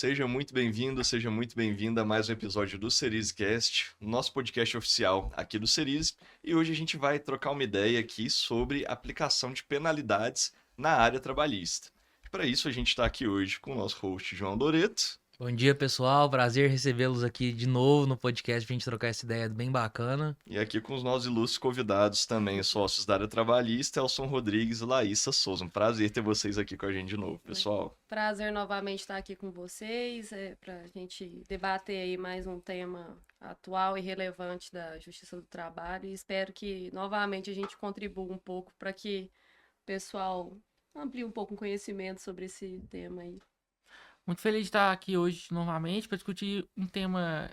Seja muito bem-vindo, seja muito bem-vinda a mais um episódio do Cerizcast, nosso podcast oficial aqui do Ceriz. E hoje a gente vai trocar uma ideia aqui sobre aplicação de penalidades na área trabalhista. Para isso, a gente está aqui hoje com o nosso host João Doreto. Bom dia, pessoal. Prazer recebê-los aqui de novo no podcast pra gente trocar essa ideia bem bacana. E aqui com os nossos ilustres convidados também, sócios da área trabalhista, Elson Rodrigues e Laísa Souza. Um prazer ter vocês aqui com a gente de novo, pessoal. Prazer novamente estar aqui com vocês, para a gente debater aí mais um tema atual e relevante da Justiça do Trabalho. E espero que novamente a gente contribua um pouco para que o pessoal amplie um pouco o conhecimento sobre esse tema aí. Muito feliz de estar aqui hoje novamente para discutir um tema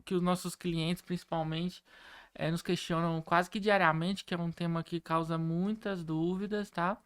que os nossos clientes, principalmente, nos questionam quase que diariamente, que é um tema que causa muitas dúvidas, tá?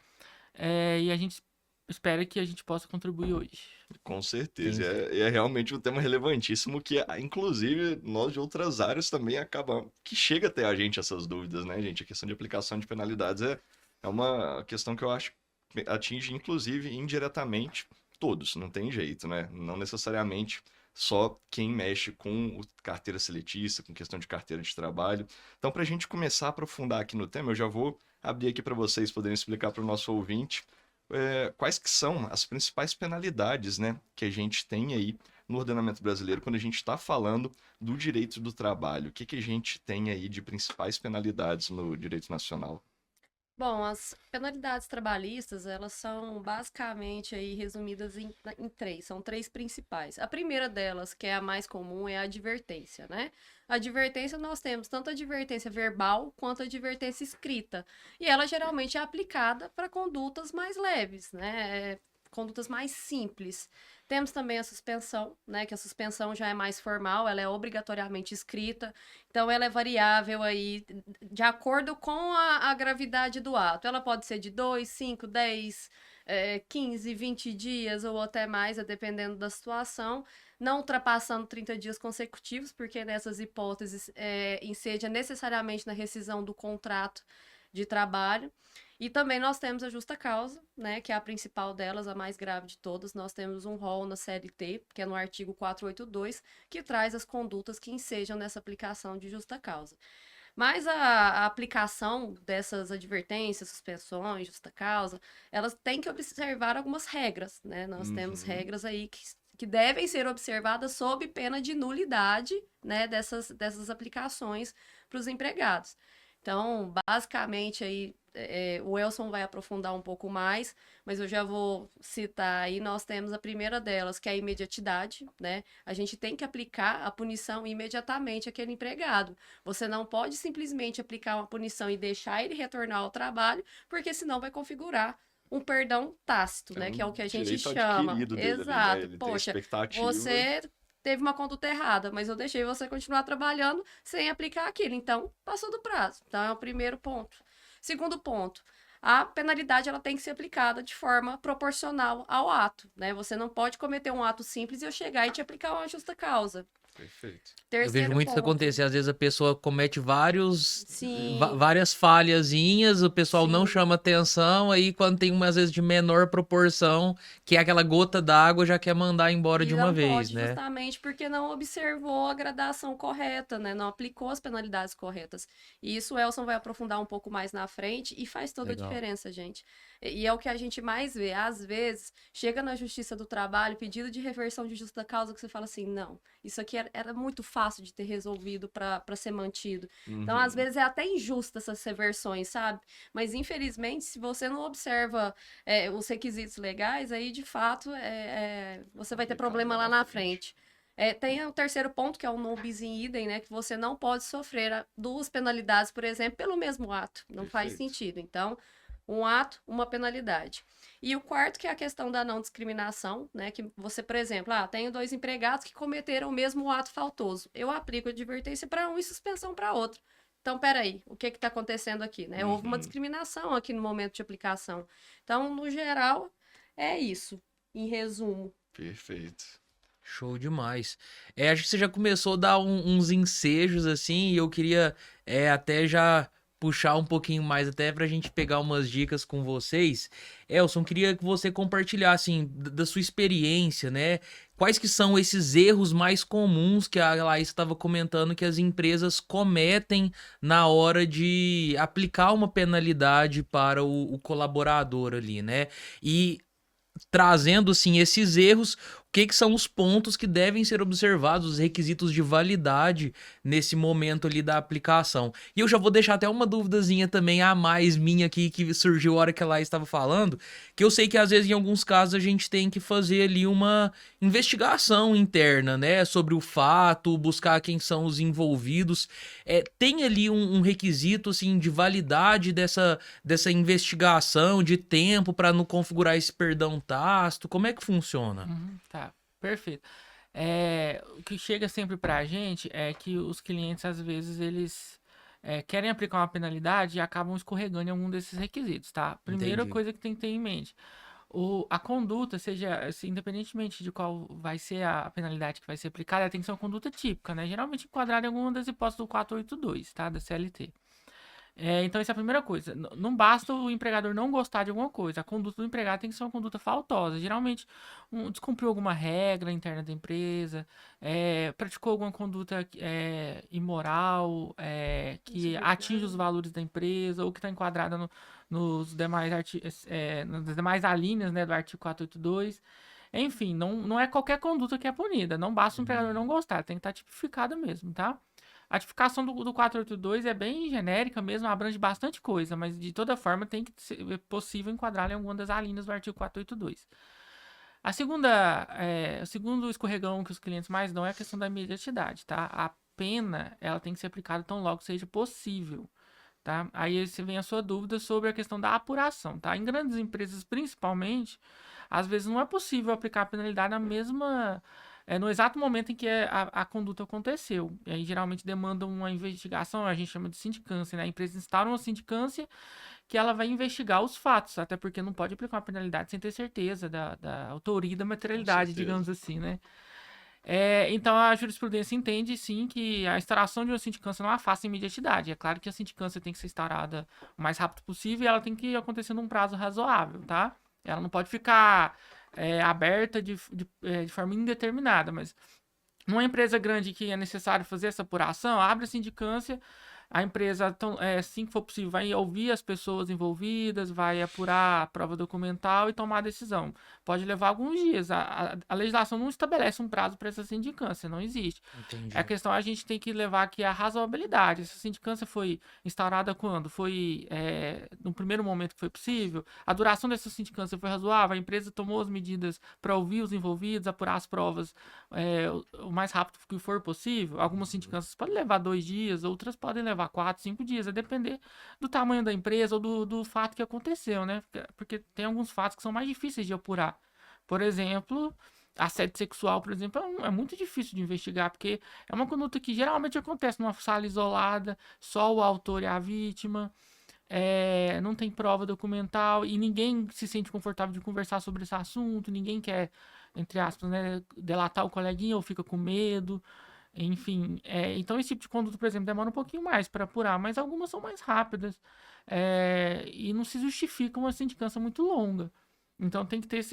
E a gente espera que a gente possa contribuir hoje. Com certeza, é realmente um tema relevantíssimo que, inclusive, nós de outras áreas também acabam, que chega até a gente essas dúvidas, né, gente? A questão de aplicação de penalidades é uma questão que eu acho que atinge, inclusive, indiretamente todos, não tem jeito, né? Não necessariamente só quem mexe com carteira seletista, com questão de carteira de trabalho. Então, para a gente começar a aprofundar aqui no tema, eu já vou abrir aqui para vocês poderem explicar para o nosso ouvinte quais que são as principais penalidades, né, que a gente tem aí no ordenamento brasileiro quando a gente está falando do direito do trabalho. O que a gente tem aí de principais penalidades no direito nacional? Bom, as penalidades trabalhistas, elas são basicamente aí resumidas em três, são três principais. A primeira delas, que é a mais comum, é a advertência, né? A advertência, nós temos tanto a advertência verbal quanto a advertência escrita. E ela geralmente é aplicada para condutas mais leves, né? Condutas mais simples. Temos também a suspensão, né? Que a suspensão já é mais formal, ela é obrigatoriamente escrita, então ela é variável aí de acordo com a gravidade do ato. Ela pode ser de 2, 5, 10, 15, 20 dias ou até mais, dependendo da situação, não ultrapassando 30 dias consecutivos, porque nessas hipóteses inseja necessariamente na rescisão do contrato de trabalho. E também nós temos a justa causa, né, que é a principal delas, a mais grave de todas. Nós temos um rol na CLT, que é no artigo 482, que traz as condutas que ensejam nessa aplicação de justa causa. Mas a aplicação dessas advertências, suspensões, justa causa, elas têm que observar algumas regras, né? Nós temos regras aí que devem ser observadas sob pena de nulidade, né, dessas aplicações para os empregados. Então, basicamente, aí, o Elson vai aprofundar um pouco mais, mas eu já vou citar aí, nós temos a primeira delas, que é a imediatidade, né? A gente tem que aplicar a punição imediatamente àquele empregado. Você não pode simplesmente aplicar uma punição e deixar ele retornar ao trabalho, porque senão vai configurar um perdão tácito, né? Que é o que a gente chama. Adquirido dele ali, né? Exato. Ele tem Poxa, expectativa. você teve uma conduta errada, mas eu deixei você continuar trabalhando sem aplicar aquilo. Então, passou do prazo. Então, é o primeiro ponto. Segundo ponto, a penalidade ela tem que ser aplicada de forma proporcional ao ato, né? Você não pode cometer um ato simples e eu chegar e te aplicar uma justa causa. Perfeito. Eu vejo muito isso acontecer. Às vezes a pessoa comete Sim. várias falhazinhas, o pessoal não Sim. chama atenção, aí quando tem uma, às vezes, de menor proporção, que é aquela gota d'água, já quer mandar embora de uma vez, pode, né? justamente porque não observou a gradação correta, né? Não aplicou as penalidades corretas. E isso o Elson vai aprofundar um pouco mais na frente e faz toda Legal. a diferença, gente. E é o que a gente mais vê. Às vezes, chega na Justiça do Trabalho, pedido de reversão de justa causa, que você fala assim, não, isso aqui era muito fácil de ter resolvido para ser mantido. Então, às vezes, é até injusto essas reversões, sabe? Mas, infelizmente, se você não observa os requisitos legais, aí, de fato, você vai ter problema lá na frente. Tem o terceiro ponto, que é o non bis in idem, né? Que você não pode sofrer duas penalidades, por exemplo, pelo mesmo ato. Não faz sentido. Então, um ato, uma penalidade. E o quarto, que é a questão da não discriminação, né? Que você, por exemplo, tenho 2 empregados que cometeram o mesmo ato faltoso. Eu aplico advertência para um e suspensão para outro. Então, peraí, o que está acontecendo aqui, né? Houve uma discriminação aqui no momento de aplicação. Então, no geral, é isso, em resumo. Perfeito. Show demais. Acho que você já começou a dar uns ensejos assim, e eu queria até já puxar um pouquinho mais até pra gente pegar umas dicas com vocês. Elson, queria que você compartilhasse, assim, da sua experiência, né? Quais que são esses erros mais comuns que a Laís estava comentando que as empresas cometem na hora de aplicar uma penalidade para o colaborador ali, né? E trazendo, assim, esses erros, o que são os pontos que devem ser observados, os requisitos de validade nesse momento ali da aplicação. E eu já vou deixar até uma duvidazinha também a mais minha aqui, que surgiu a hora que ela estava falando, que eu sei que às vezes em alguns casos a gente tem que fazer ali uma investigação interna, né, sobre o fato, buscar quem são os envolvidos. Tem ali um requisito, assim, de validade dessa investigação, de tempo para não configurar esse perdão tácito? Como é que funciona? Tá, perfeito. O que chega sempre pra gente é que os clientes, às vezes, eles querem aplicar uma penalidade e acabam escorregando em algum desses requisitos, tá? Primeira Entendi. coisa que tem que ter em mente, a conduta, seja, assim, independentemente de qual vai ser a penalidade que vai ser aplicada, ela tem que ser uma conduta típica, né? Geralmente enquadrada em alguma das hipóteses do 482, tá? Da CLT. Então, essa é a primeira coisa. Não basta o empregador não gostar de alguma coisa. A conduta do empregado tem que ser uma conduta faltosa. Geralmente, descumpriu alguma regra interna da empresa, praticou alguma conduta imoral, que atinge os valores da empresa, ou que está enquadrada nos demais nas demais alíneas, né, do artigo 482. Enfim, não é qualquer conduta que é punida. Não basta o empregador não gostar, tem que estar tipificada mesmo, tá? A tipificação do 482 é bem genérica mesmo, abrange bastante coisa, mas de toda forma tem que ser possível enquadrar em alguma das alíneas do artigo 482. O segundo escorregão que os clientes mais dão é a questão da imediatidade, tá? A pena, ela tem que ser aplicada tão logo seja possível, tá? Aí você vem a sua dúvida sobre a questão da apuração, tá? Em grandes empresas, principalmente, às vezes não é possível aplicar a penalidade no exato momento em que a conduta aconteceu. E aí, geralmente, demanda uma investigação, a gente chama de sindicância, né? A empresa instaura uma sindicância que ela vai investigar os fatos, até porque não pode aplicar uma penalidade sem ter certeza da autoria e da materialidade, digamos assim, né? Então, a jurisprudência entende, sim, que a instauração de uma sindicância não afasta a imediatidade. É claro que a sindicância tem que ser instaurada o mais rápido possível e ela tem que acontecer num prazo razoável, tá? Ela não pode ficar aberta de forma indeterminada, mas numa empresa grande que é necessário fazer essa apuração, abre a sindicância, a empresa, assim que for possível, vai ouvir as pessoas envolvidas, vai apurar a prova documental e tomar a decisão. Pode levar alguns dias. A legislação não estabelece um prazo para essa sindicância, não existe. Entendi. A questão a gente tem que levar aqui a razoabilidade. Essa sindicância foi instaurada quando? Foi no primeiro momento que foi possível? A duração dessa sindicância foi razoável? A empresa tomou as medidas para ouvir os envolvidos, apurar as provas o mais rápido que for possível? Algumas sindicâncias podem levar 2 dias, outras podem levar 4, 5 dias, a depender do tamanho da empresa ou do fato que aconteceu, né? Porque tem alguns fatos que são mais difíceis de apurar. Por exemplo, assédio sexual, por exemplo, é muito difícil de investigar, porque é uma conduta que geralmente acontece numa sala isolada, só o autor e a vítima, não tem prova documental e ninguém se sente confortável de conversar sobre esse assunto, ninguém quer, entre aspas, né, delatar o coleguinha ou fica com medo. Enfim, então esse tipo de conduta, por exemplo, demora um pouquinho mais para apurar, mas algumas são mais rápidas e não se justifica uma sindicância muito longa. Então tem que ter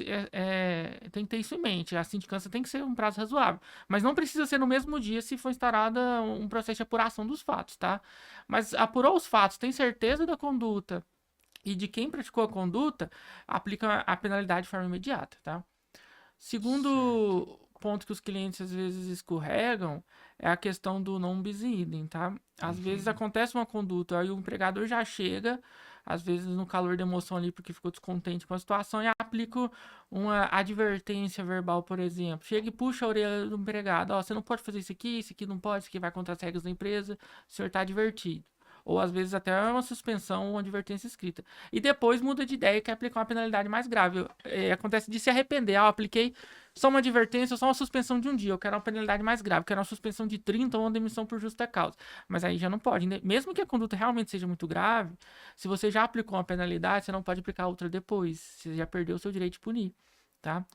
tem que ter isso em mente. A sindicância tem que ser um prazo razoável, mas não precisa ser no mesmo dia se for instaurada um processo de apuração dos fatos, tá? Mas apurou os fatos, tem certeza da conduta e de quem praticou a conduta, aplica a penalidade de forma imediata, tá? Segundo ponto que os clientes às vezes escorregam é a questão do non bis in idem, tá? Às vezes acontece uma conduta, aí o empregador já chega, às vezes no calor da emoção ali porque ficou descontente com a situação e aplica uma advertência verbal, por exemplo. Chega e puxa a orelha do empregado, ó, você não pode fazer isso aqui não pode, isso aqui vai contra as regras da empresa, o senhor tá advertido. Ou às vezes até uma suspensão ou uma advertência escrita. E depois muda de ideia e quer aplicar uma penalidade mais grave. Acontece de se arrepender. Eu apliquei só uma advertência, só uma suspensão de um dia. Eu quero uma penalidade mais grave, eu quero uma suspensão de 30 ou uma demissão por justa causa. Mas aí já não pode. Mesmo que a conduta realmente seja muito grave, se você já aplicou uma penalidade, você não pode aplicar outra depois. Você já perdeu o seu direito de punir, tá?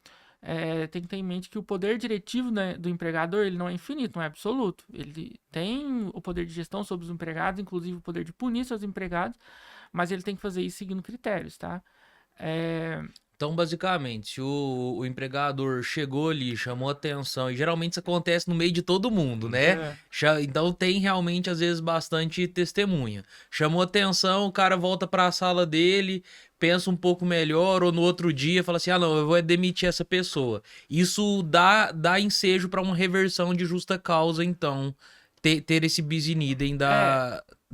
tem que ter em mente que o poder diretivo, né, do empregador, ele não é infinito, não é absoluto. Ele tem o poder de gestão sobre os empregados, inclusive o poder de punir seus empregados, mas ele tem que fazer isso seguindo critérios, tá? É, Então, basicamente, se o empregador chegou ali, chamou atenção, e geralmente isso acontece no meio de todo mundo, né? Então tem realmente, às vezes, bastante testemunha. Chamou atenção, o cara volta para a sala dele, pensa um pouco melhor, ou no outro dia fala assim: ah, não, eu vou demitir essa pessoa. Isso dá ensejo para uma reversão de justa causa, então, ter esse bis in idem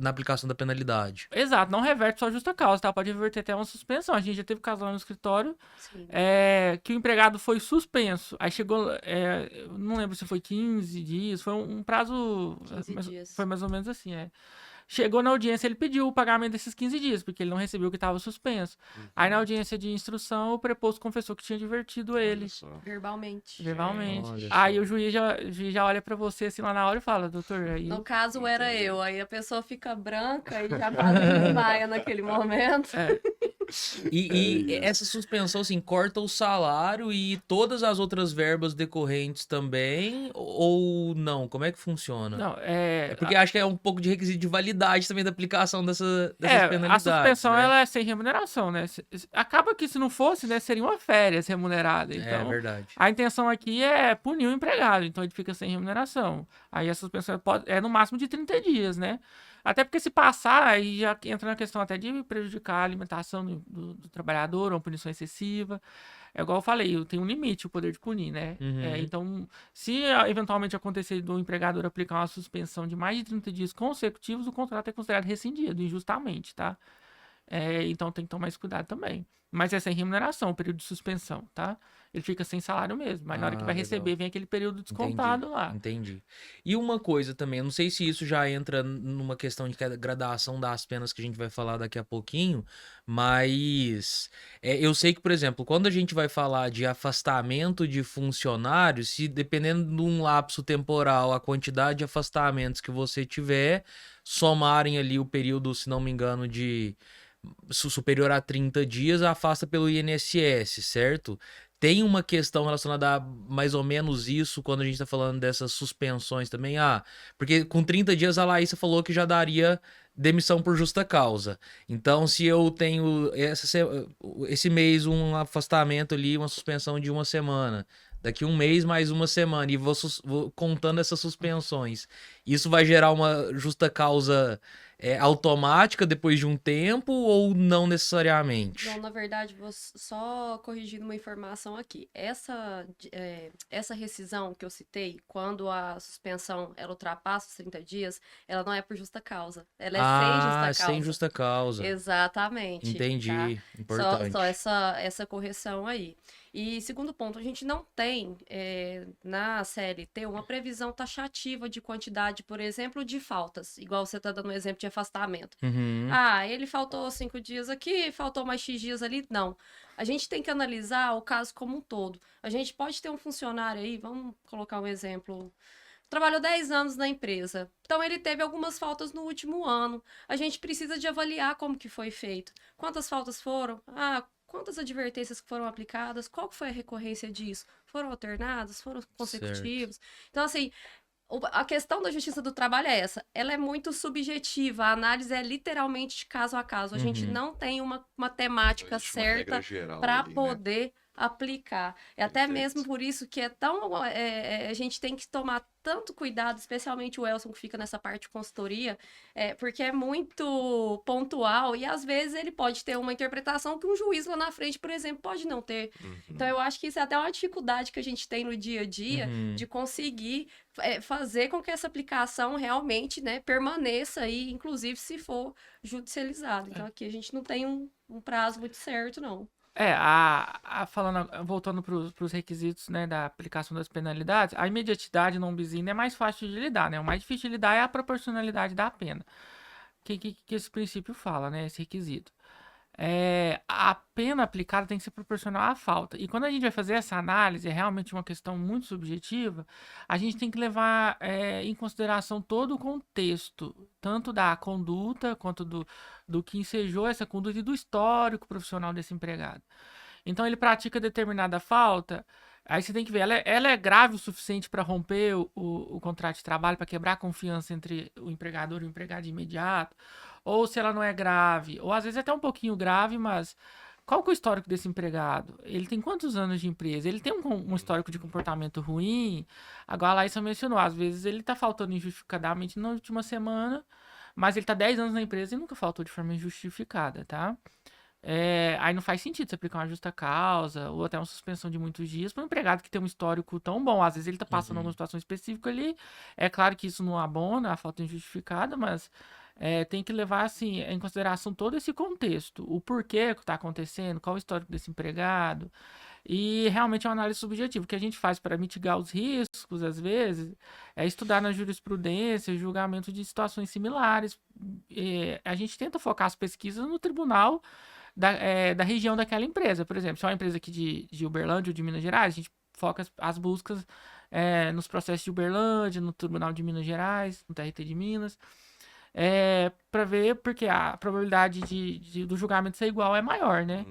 na aplicação da penalidade. Exato, não reverte só justa causa, tá? Pode reverter até uma suspensão. A gente já teve caso lá no escritório Sim. que o empregado foi suspenso. Aí chegou, eu não lembro se foi 15 dias, foi um prazo. 15 dias. Foi mais ou menos assim, Chegou na audiência, ele pediu o pagamento desses 15 dias, porque ele não recebeu o que estava suspenso. Aí na audiência de instrução, o preposto confessou que tinha divertido ele. Olha só. Verbalmente. Verbalmente. Olha Aí só. o juiz já olha pra você assim lá na hora e fala: doutor, aí. No caso, era eu. Aí a pessoa fica branca e já quase desmaia naquele momento. E É essa suspensão, assim, corta o salário e todas as outras verbas decorrentes também? Ou não? Como é que funciona? Não, É porque acho que é um pouco de requisito de validade também da aplicação dessas a penalidades. suspensão né? ela é sem remuneração, né? Acaba que se não fosse, né, seria uma férias remunerada. É Então, verdade. a intenção aqui é punir o empregado, então ele fica sem remuneração. Aí a suspensão é no máximo de 30 dias, né? Até porque se passar, aí já entra na questão até de prejudicar a alimentação do trabalhador, uma punição excessiva. É igual eu falei, tem um limite o poder de punir, né? Uhum. Então, se eventualmente acontecer do empregador aplicar uma suspensão de mais de 30 dias consecutivos, o contrato é considerado rescindido, injustamente, tá? Então tem que tomar esse cuidado também. Mas é sem remuneração, o período de suspensão, tá? Ele fica sem salário mesmo. Mas na hora que vai legal. receber, vem aquele período descontado lá. Entendi. E uma coisa também, eu não sei se isso já entra numa questão de gradação das penas que a gente vai falar daqui a pouquinho, mas eu sei que, por exemplo, quando a gente vai falar de afastamento de funcionários, se dependendo de um lapso temporal, a quantidade de afastamentos que você tiver, somarem ali o período, se não me engano, de superior a 30 dias, afasta pelo INSS, certo? Tem uma questão relacionada a mais ou menos isso quando a gente tá falando dessas suspensões também. Porque com 30 dias a Laísa falou que já daria demissão por justa causa. Então, se eu tenho esse mês um afastamento ali, uma suspensão de uma semana, daqui um mês mais uma semana, e vou contando essas suspensões, isso vai gerar uma justa causa automática depois de um tempo ou não necessariamente? Não, na verdade, vou só corrigindo uma informação aqui. Essa rescisão que eu citei, quando a suspensão ela ultrapassa os 30 dias, ela não é por justa causa. Ela é sem justa causa. Sem justa causa. Exatamente. Entendi. Tá? Importante. Só essa correção aí. E segundo ponto, a gente não tem na CLT uma previsão taxativa de quantidade, por exemplo, de faltas, igual você está dando um exemplo de afastamento. Uhum. Ele faltou 5 dias aqui, faltou mais X dias ali. Não. A gente tem que analisar o caso como um todo. A gente pode ter um funcionário aí, vamos colocar um exemplo. Trabalhou 10 anos na empresa. Então, ele teve algumas faltas no último ano. A gente precisa de avaliar como que foi feito. Quantas faltas foram? Quantas advertências que foram aplicadas? Qual foi a recorrência disso? Foram alternadas? Foram consecutivos? Então, assim, a questão da justiça do trabalho é essa. Ela é muito subjetiva. A análise é literalmente de caso a caso. A gente não tem uma temática certa para poder aplicar. É até mesmo por isso que é tão... a gente tem que tomar tanto cuidado, especialmente o Elson, que fica nessa parte de consultoria, porque é muito pontual e, às vezes, ele pode ter uma interpretação que um juiz lá na frente, por exemplo, pode não ter. Então, eu acho que isso é até uma dificuldade que a gente tem no dia a dia de conseguir fazer com que essa aplicação realmente, né, permaneça aí, inclusive se for judicializado. Então, aqui a gente não tem um prazo muito certo, não. Voltando para os requisitos, né, da aplicação das penalidades, a imediatidade não bis in idem é mais fácil de lidar, né? O mais difícil de lidar é a proporcionalidade da pena. Que esse princípio fala, né? Esse requisito. A pena aplicada tem que ser proporcional à falta. E quando a gente vai fazer essa análise, é realmente uma questão muito subjetiva, a gente tem que levar em consideração todo o contexto, tanto da conduta, quanto do que ensejou essa conduta e do histórico profissional desse empregado. Então, ele pratica determinada falta, Aí você tem que ver, ela é grave o suficiente para romper o contrato de trabalho, para quebrar a confiança entre o empregador e o empregado de imediato, ou se ela não é grave, ou às vezes é até um pouquinho grave, mas qual que é o histórico desse empregado? Ele tem quantos anos de empresa? Ele tem um histórico de comportamento ruim? Agora a Laísa mencionou, às vezes ele tá faltando injustificadamente na última semana, mas ele tá 10 anos na empresa e nunca faltou de forma injustificada, tá? Aí não faz sentido você aplicar uma justa causa ou até uma suspensão de muitos dias para um empregado que tem um histórico tão bom. Às vezes ele está passando alguma situação específica ali. É claro que isso não abona a falta injustificada, mas tem que levar assim, em consideração todo esse contexto. O porquê que está acontecendo, qual o histórico desse empregado. E realmente é uma análise subjetiva. O que a gente faz para mitigar os riscos, às vezes, é estudar na jurisprudência, julgamento de situações similares. A gente tenta focar as pesquisas no tribunal da região daquela empresa. Por exemplo, se é uma empresa aqui de Uberlândia ou de Minas Gerais, a gente foca as buscas nos processos de Uberlândia, no Tribunal de Minas Gerais, no TRT de Minas, para ver porque a probabilidade do julgamento ser igual é maior, né?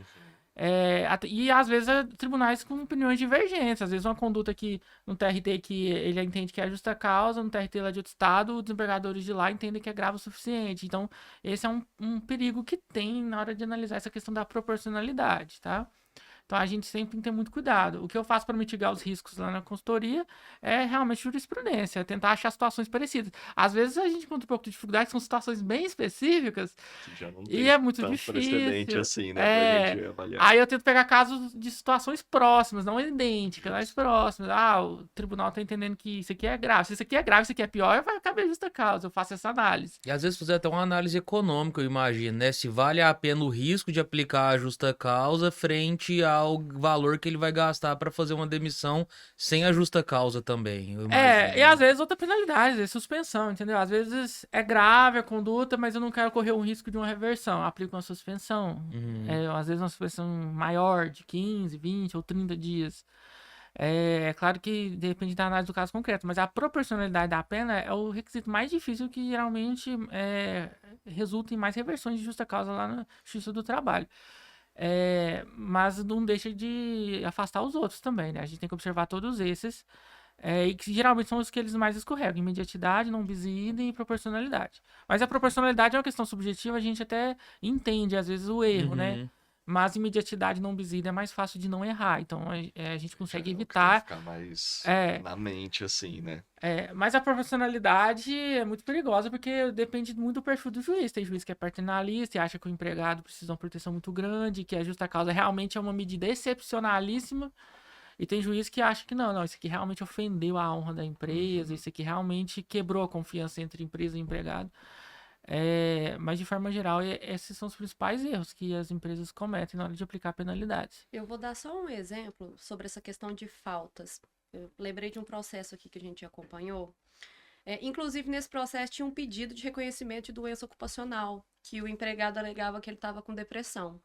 E às vezes tribunais com opiniões divergentes. Às vezes uma conduta que no TRT que ele entende que é justa causa, no TRT lá de outro estado, os desembargadores de lá entendem que é grave o suficiente. Então, esse é um perigo que tem na hora de analisar essa questão da proporcionalidade, tá? Então a gente sempre tem que ter muito cuidado. O que eu faço para mitigar os riscos lá na consultoria é realmente jurisprudência, é tentar achar situações parecidas. Às vezes a gente encontra um pouco de dificuldade, são situações bem específicas Que já não e tem é muito tanto precedente difícil. assim, né, pra gente avaliar. Aí eu tento pegar casos de situações próximas, não idênticas, mas próximas. O tribunal tá entendendo que isso aqui é grave. Se isso aqui é grave, isso aqui é pior, vai caber justa causa. Eu faço essa análise. E às vezes fazer até uma análise econômica, eu imagino, né? Se vale a pena o risco de aplicar a justa causa frente ao valor que ele vai gastar para fazer uma demissão sem a justa causa também, eu imagino. E às vezes outra penalidade, às vezes suspensão, entendeu? Às vezes é grave a conduta, mas eu não quero correr o risco de uma reversão. Aplico uma suspensão. Às vezes uma suspensão maior, de 15, 20 ou 30 dias. É claro que depende da análise do caso concreto, mas a proporcionalidade da pena é o requisito mais difícil que geralmente resulta em mais reversões de justa causa lá na Justiça do Trabalho. Mas não deixa de afastar os outros também, né? A gente tem que observar todos esses, e que geralmente são os que eles mais escorregam: imediatidade, não bis in idem e proporcionalidade. Mas a proporcionalidade é uma questão subjetiva, a gente até entende às vezes o erro, né? Mas imediatidade não bis in idem é mais fácil de não errar, então a gente consegue evitar. Ficar mais na mente, assim, né? Mas a proporcionalidade é muito perigosa porque depende muito do perfil do juiz. Tem juiz que é paternalista e acha que o empregado precisa de uma proteção muito grande, que a justa causa realmente é uma medida excepcionalíssima. E tem juiz que acha que não, isso aqui realmente ofendeu a honra da empresa, isso aqui realmente quebrou a confiança entre empresa e empregado. Mas de forma geral, esses são os principais erros que as empresas cometem na hora de aplicar penalidades. Eu vou dar só um exemplo sobre essa questão de faltas. Eu lembrei de um processo aqui que a gente acompanhou. Inclusive, nesse processo tinha um pedido de reconhecimento de doença ocupacional, que o empregado alegava que ele estava com depressão.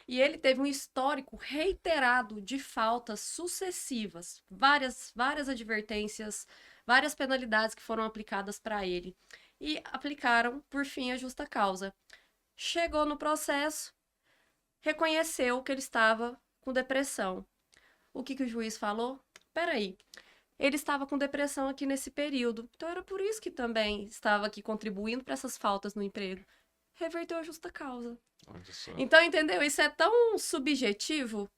E ele teve um histórico reiterado de faltas sucessivas, várias advertências, várias penalidades que foram aplicadas para ele. E aplicaram, por fim, a justa causa. Chegou no processo, reconheceu que ele estava com depressão. O que o juiz falou? Peraí, ele estava com depressão aqui nesse período, então era por isso que também estava aqui contribuindo para essas faltas no emprego. Reverteu a justa causa. Olha só. Então, entendeu? Isso é tão subjetivo,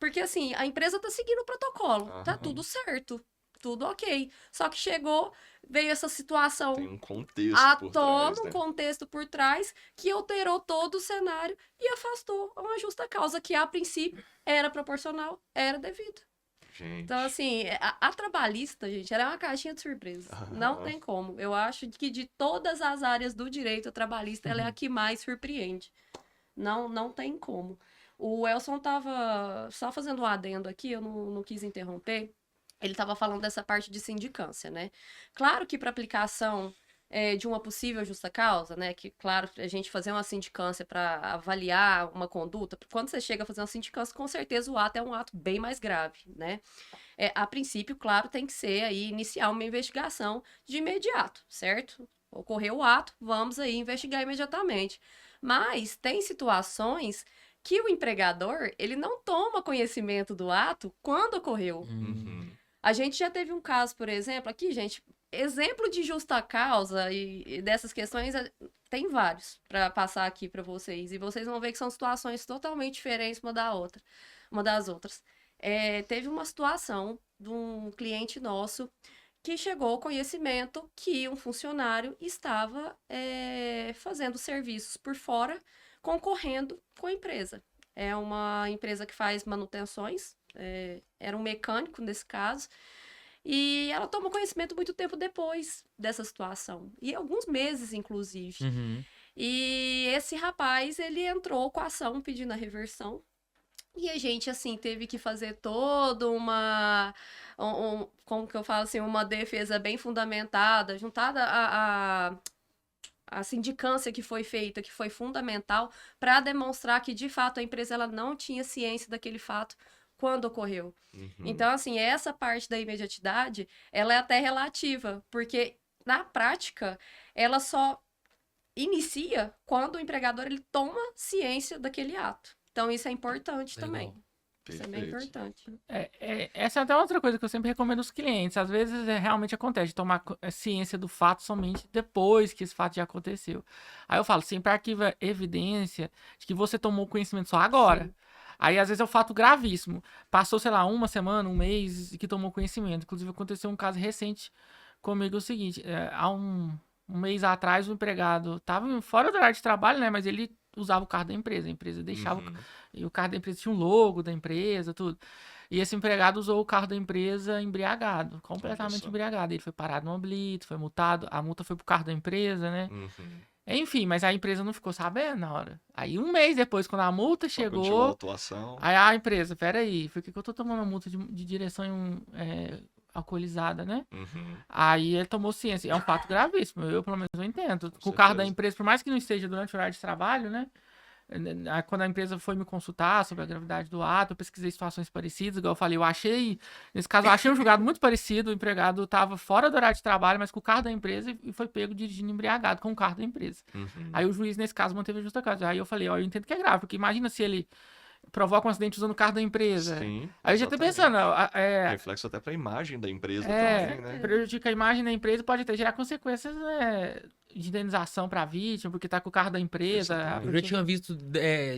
porque assim, a empresa tá seguindo o protocolo, tá tudo certo, tudo ok. Só que veio essa situação Tem um contexto por trás, um né? contexto por trás que alterou todo o cenário e afastou uma justa causa que, a princípio, era proporcional, era devido. Gente. Então, assim, a trabalhista, gente, ela é uma caixinha de surpresa. Não tem como. Eu acho que de todas as áreas do direito, a trabalhista ela é a que mais surpreende. Não tem como. O Elson tava só fazendo um adendo aqui, eu não quis interromper. Ele estava falando dessa parte de sindicância, né? Claro que para aplicação de uma possível justa causa, né? Que, claro, a gente fazer uma sindicância para avaliar uma conduta, quando você chega a fazer uma sindicância, com certeza o ato é um ato bem mais grave, né? A princípio, claro, tem que ser aí iniciar uma investigação de imediato, certo? Ocorreu o ato, vamos aí investigar imediatamente. Mas tem situações que o empregador, ele não toma conhecimento do ato quando ocorreu. Uhum. A gente já teve um caso, por exemplo, aqui, gente, exemplo de justa causa e dessas questões, tem vários para passar aqui para vocês. E vocês vão ver que são situações totalmente diferentes uma das outras. Teve uma situação de um cliente nosso que chegou ao conhecimento que um funcionário estava fazendo serviços por fora, concorrendo com a empresa. É uma empresa que faz manutenções, era um mecânico nesse caso, e ela tomou conhecimento muito tempo depois dessa situação, e alguns meses, inclusive. Uhum. E esse rapaz, ele entrou com a ação pedindo a reversão, e a gente, assim, teve que fazer toda como que eu falo assim, uma defesa bem fundamentada, juntada a sindicância que foi feita, que foi fundamental para demonstrar que, de fato, a empresa ela não tinha ciência daquele fato quando ocorreu. Uhum. Então, assim, essa parte da imediatidade, ela é até relativa, porque, na prática, ela só inicia quando o empregador ele toma ciência daquele ato. Então, isso é importante Legal. também. Isso é bem Perfeito. importante. Essa é até outra coisa que eu sempre recomendo aos clientes. Às vezes realmente acontece de tomar ciência do fato somente depois que esse fato já aconteceu. Aí eu falo, sempre arquiva evidência de que você tomou conhecimento só agora. Sim. Aí às vezes é um fato gravíssimo. Passou, sei lá, uma semana, um mês e que tomou conhecimento. Inclusive aconteceu um caso recente comigo, é o seguinte, há um mês atrás o empregado estava fora do horário de trabalho, né? Mas ele usava o carro da empresa. A empresa deixava... Uhum. E o carro da empresa tinha um logo da empresa, tudo. E esse empregado usou o carro da empresa embriagado, completamente só. embriagado. Ele foi parado numa blitz, foi multado, a multa foi pro carro da empresa, né? Uhum. Enfim, mas a empresa não ficou sabendo na hora. Aí um mês depois, quando a multa Só continuou a chegou, atuação. aí a empresa, peraí, por que que eu tô tomando uma multa de direção alcoolizada, né? Uhum. Aí ele tomou ciência. É um fato gravíssimo, eu pelo menos eu entendo. Com o carro da certeza. empresa, por mais que não esteja durante o horário de trabalho, né? Quando a empresa foi me consultar sobre a gravidade do ato, eu pesquisei situações parecidas, igual eu falei, nesse caso eu achei um julgado muito parecido, o empregado estava fora do horário de trabalho, mas com o carro da empresa e foi pego dirigindo embriagado com o carro da empresa. Uhum. Aí o juiz, nesse caso, manteve a justa causa. Aí eu falei, ó, eu entendo que é grave, porque imagina se ele provoca um acidente usando o carro da empresa. Sim, Aí eu já tô exatamente. pensando, Reflexo até pra imagem da empresa É, também, né? prejudica a imagem da empresa, pode até gerar consequências, né, de indenização para a vítima, porque tá com o carro da empresa. Exatamente. Eu já tinha visto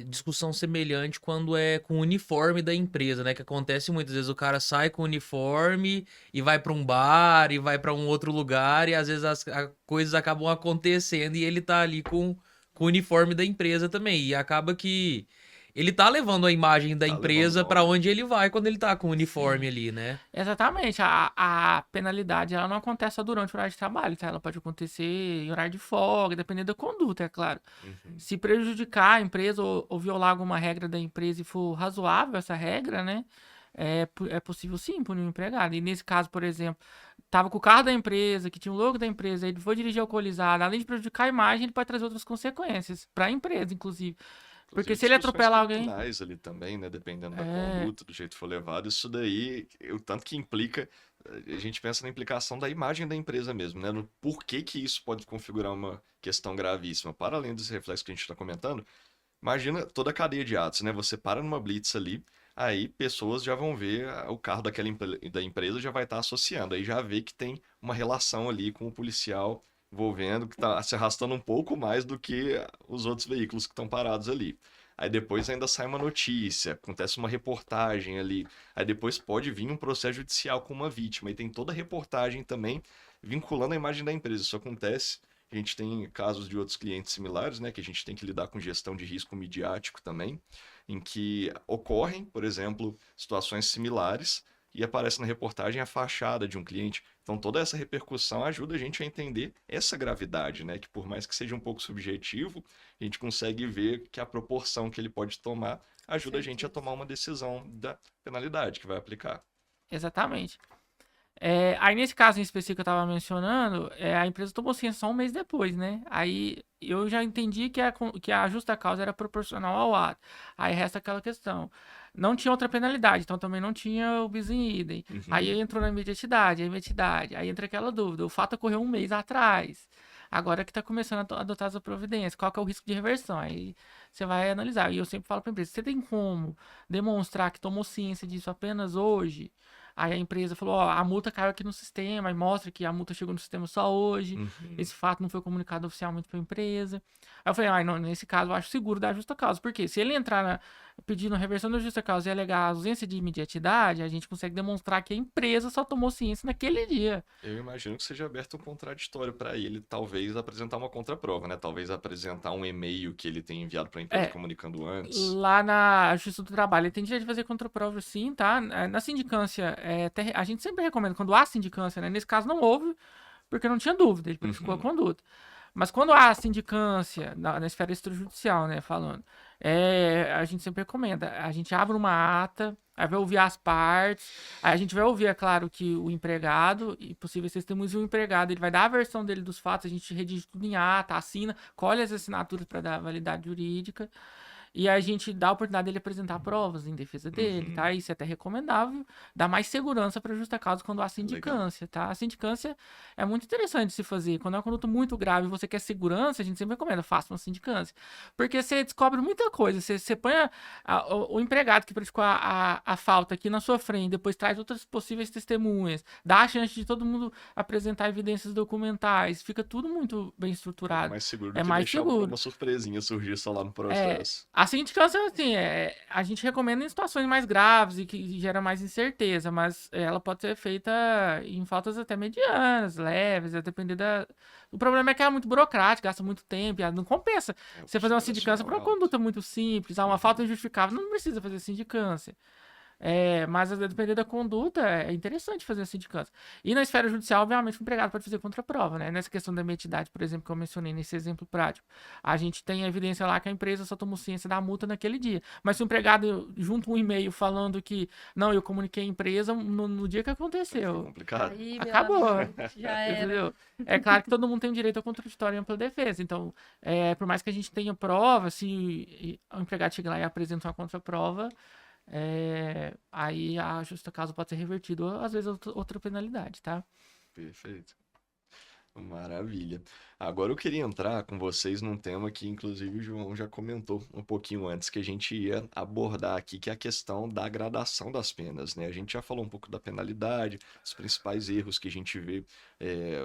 discussão semelhante quando é com o uniforme da empresa, né? Que acontece muitas vezes o cara sai com o uniforme e vai pra um bar e vai pra um outro lugar e às vezes as coisas acabam acontecendo e ele tá ali com o uniforme da empresa também. E acaba que ele tá levando a imagem da Tá empresa levando pra nome. onde ele vai quando ele tá com o uniforme ali, né? Exatamente, a penalidade ela não acontece só durante o horário de trabalho, tá? Ela pode acontecer em horário de folga, dependendo da conduta, é claro. Uhum. Se prejudicar a empresa ou violar alguma regra da empresa e for razoável essa regra, né? É possível sim punir o empregado. E nesse caso, por exemplo, tava com o carro da empresa, que tinha o logo da empresa, ele foi dirigir alcoolizado, além de prejudicar a imagem, ele pode trazer outras consequências para a empresa, inclusive. Porque Inclusive, se ele discussões atropelar alguém. criminais ali também, né? Dependendo da É. conduta, do jeito que for levado, isso daí, o tanto que implica, a gente pensa na implicação da imagem da empresa mesmo, né? No porquê que isso pode configurar uma questão gravíssima. Para além desse reflexo que a gente está comentando, imagina toda a cadeia de atos, né? Você para numa blitz ali, aí pessoas já vão ver o carro da empresa já vai estar associando, aí já vê que tem uma relação ali com o policial envolvendo, que está se arrastando um pouco mais do que os outros veículos que estão parados ali. Aí depois ainda sai uma notícia, acontece uma reportagem ali, aí depois pode vir um processo judicial com uma vítima, e tem toda a reportagem também vinculando a imagem da empresa. Isso acontece. A gente tem casos de outros clientes similares, né, que a gente tem que lidar com gestão de risco midiático também, em que ocorrem, por exemplo, situações similares e aparece na reportagem a fachada de um cliente. Então toda essa repercussão ajuda a gente a entender essa gravidade, né, que por mais que seja um pouco subjetivo, a gente consegue ver que a proporção que ele pode tomar ajuda a gente a tomar uma decisão da penalidade que vai aplicar. Exatamente. Aí nesse caso em específico que eu tava mencionando, a empresa tomou ciência só um mês depois, né? Aí eu já entendi que a justa causa era proporcional ao ato. Aí resta aquela questão. Não tinha outra penalidade, então também não tinha o bis in idem. Uhum. Aí entrou na imediatidade, aí entra aquela dúvida. O fato ocorreu um mês atrás. agora que está começando a adotar essa providência, qual que é o risco de reversão? Aí você vai analisar. E eu sempre falo para a empresa, você tem como demonstrar que tomou ciência disso apenas hoje? Aí a empresa falou, ó, a multa caiu aqui no sistema, e mostra que a multa chegou no sistema só hoje, Uhum. esse fato não foi comunicado oficialmente para a empresa. Aí eu falei, não, nesse caso eu acho seguro dar justa causa, porque se ele entrar pedindo a reversão da justa causa e alegar a ausência de imediatidade, a gente consegue demonstrar que a empresa só tomou ciência naquele dia. Eu imagino que seja aberto um contraditório para ele, talvez apresentar uma contraprova, né? Talvez apresentar um e-mail que ele tenha enviado para a empresa É, comunicando antes. lá na Justiça do Trabalho, ele tem direito de fazer contraprova sim, tá? Na sindicância, a gente sempre recomenda, quando há sindicância, né? Nesse caso não houve, porque não tinha dúvida, ele praticou a Uhum. conduta. Mas quando há sindicância, na esfera extrajudicial, né, falando, a gente sempre recomenda, a gente abre uma ata, aí vai ouvir as partes, aí a gente vai ouvir, é claro, que o empregado e possíveis testemunhas, e o empregado, ele vai dar a versão dele dos fatos, a gente redige tudo em ata, assina, colhe as assinaturas para dar validade jurídica, e a gente dá a oportunidade dele apresentar provas em defesa dele, Uhum. tá? Isso é até recomendável, dá mais segurança para justa causa quando há Legal. sindicância, tá? A sindicância é muito interessante de se fazer. Quando é uma conduta muito grave e você quer segurança, a gente sempre recomenda, faça uma sindicância. Porque você descobre muita coisa. Você põe o empregado que praticou a falta aqui na sua frente, depois traz outras possíveis testemunhas, dá a chance de todo mundo apresentar evidências documentais, fica tudo muito bem Muito estruturado. mais seguro do É que mais deixar seguro. uma surpresinha surgir só lá no É, processo. a sindicância, assim, a gente recomenda em situações mais graves e que gera mais incerteza, mas ela pode ser feita em faltas até medianas, leves, a depender da... O problema é que ela é muito burocrática, gasta muito tempo, e não compensa É, o você fazer uma custo sindicância operacional para é uma alto. conduta muito simples, uma falta injustificável, não precisa fazer sindicância. Mas a depender da conduta, é interessante fazer a sindicância. E na esfera judicial, obviamente, o empregado pode fazer contraprova, né? Nessa questão da identidade, por exemplo, que eu mencionei nesse exemplo prático. A gente tem a evidência lá que a empresa só tomou ciência da multa naquele dia. Mas se o empregado junta um e-mail falando que, não, eu comuniquei a empresa no dia que Aí fica aconteceu. complicado. Aí, meu Acabou. amigo, já era. Entendeu? É claro que todo mundo tem o direito ao contraditório e ampla defesa. Então, por mais que a gente tenha prova, se o empregado chega lá e apresenta uma contraprova, aí a justa causa pode ser revertida, ou às vezes outra penalidade, tá? Perfeito. Maravilha. Agora eu queria entrar com vocês num tema que, inclusive, o João já comentou um pouquinho antes que a gente ia abordar aqui, que é a questão da gradação das penas, né? A gente já falou um pouco da penalidade, os principais erros que a gente vê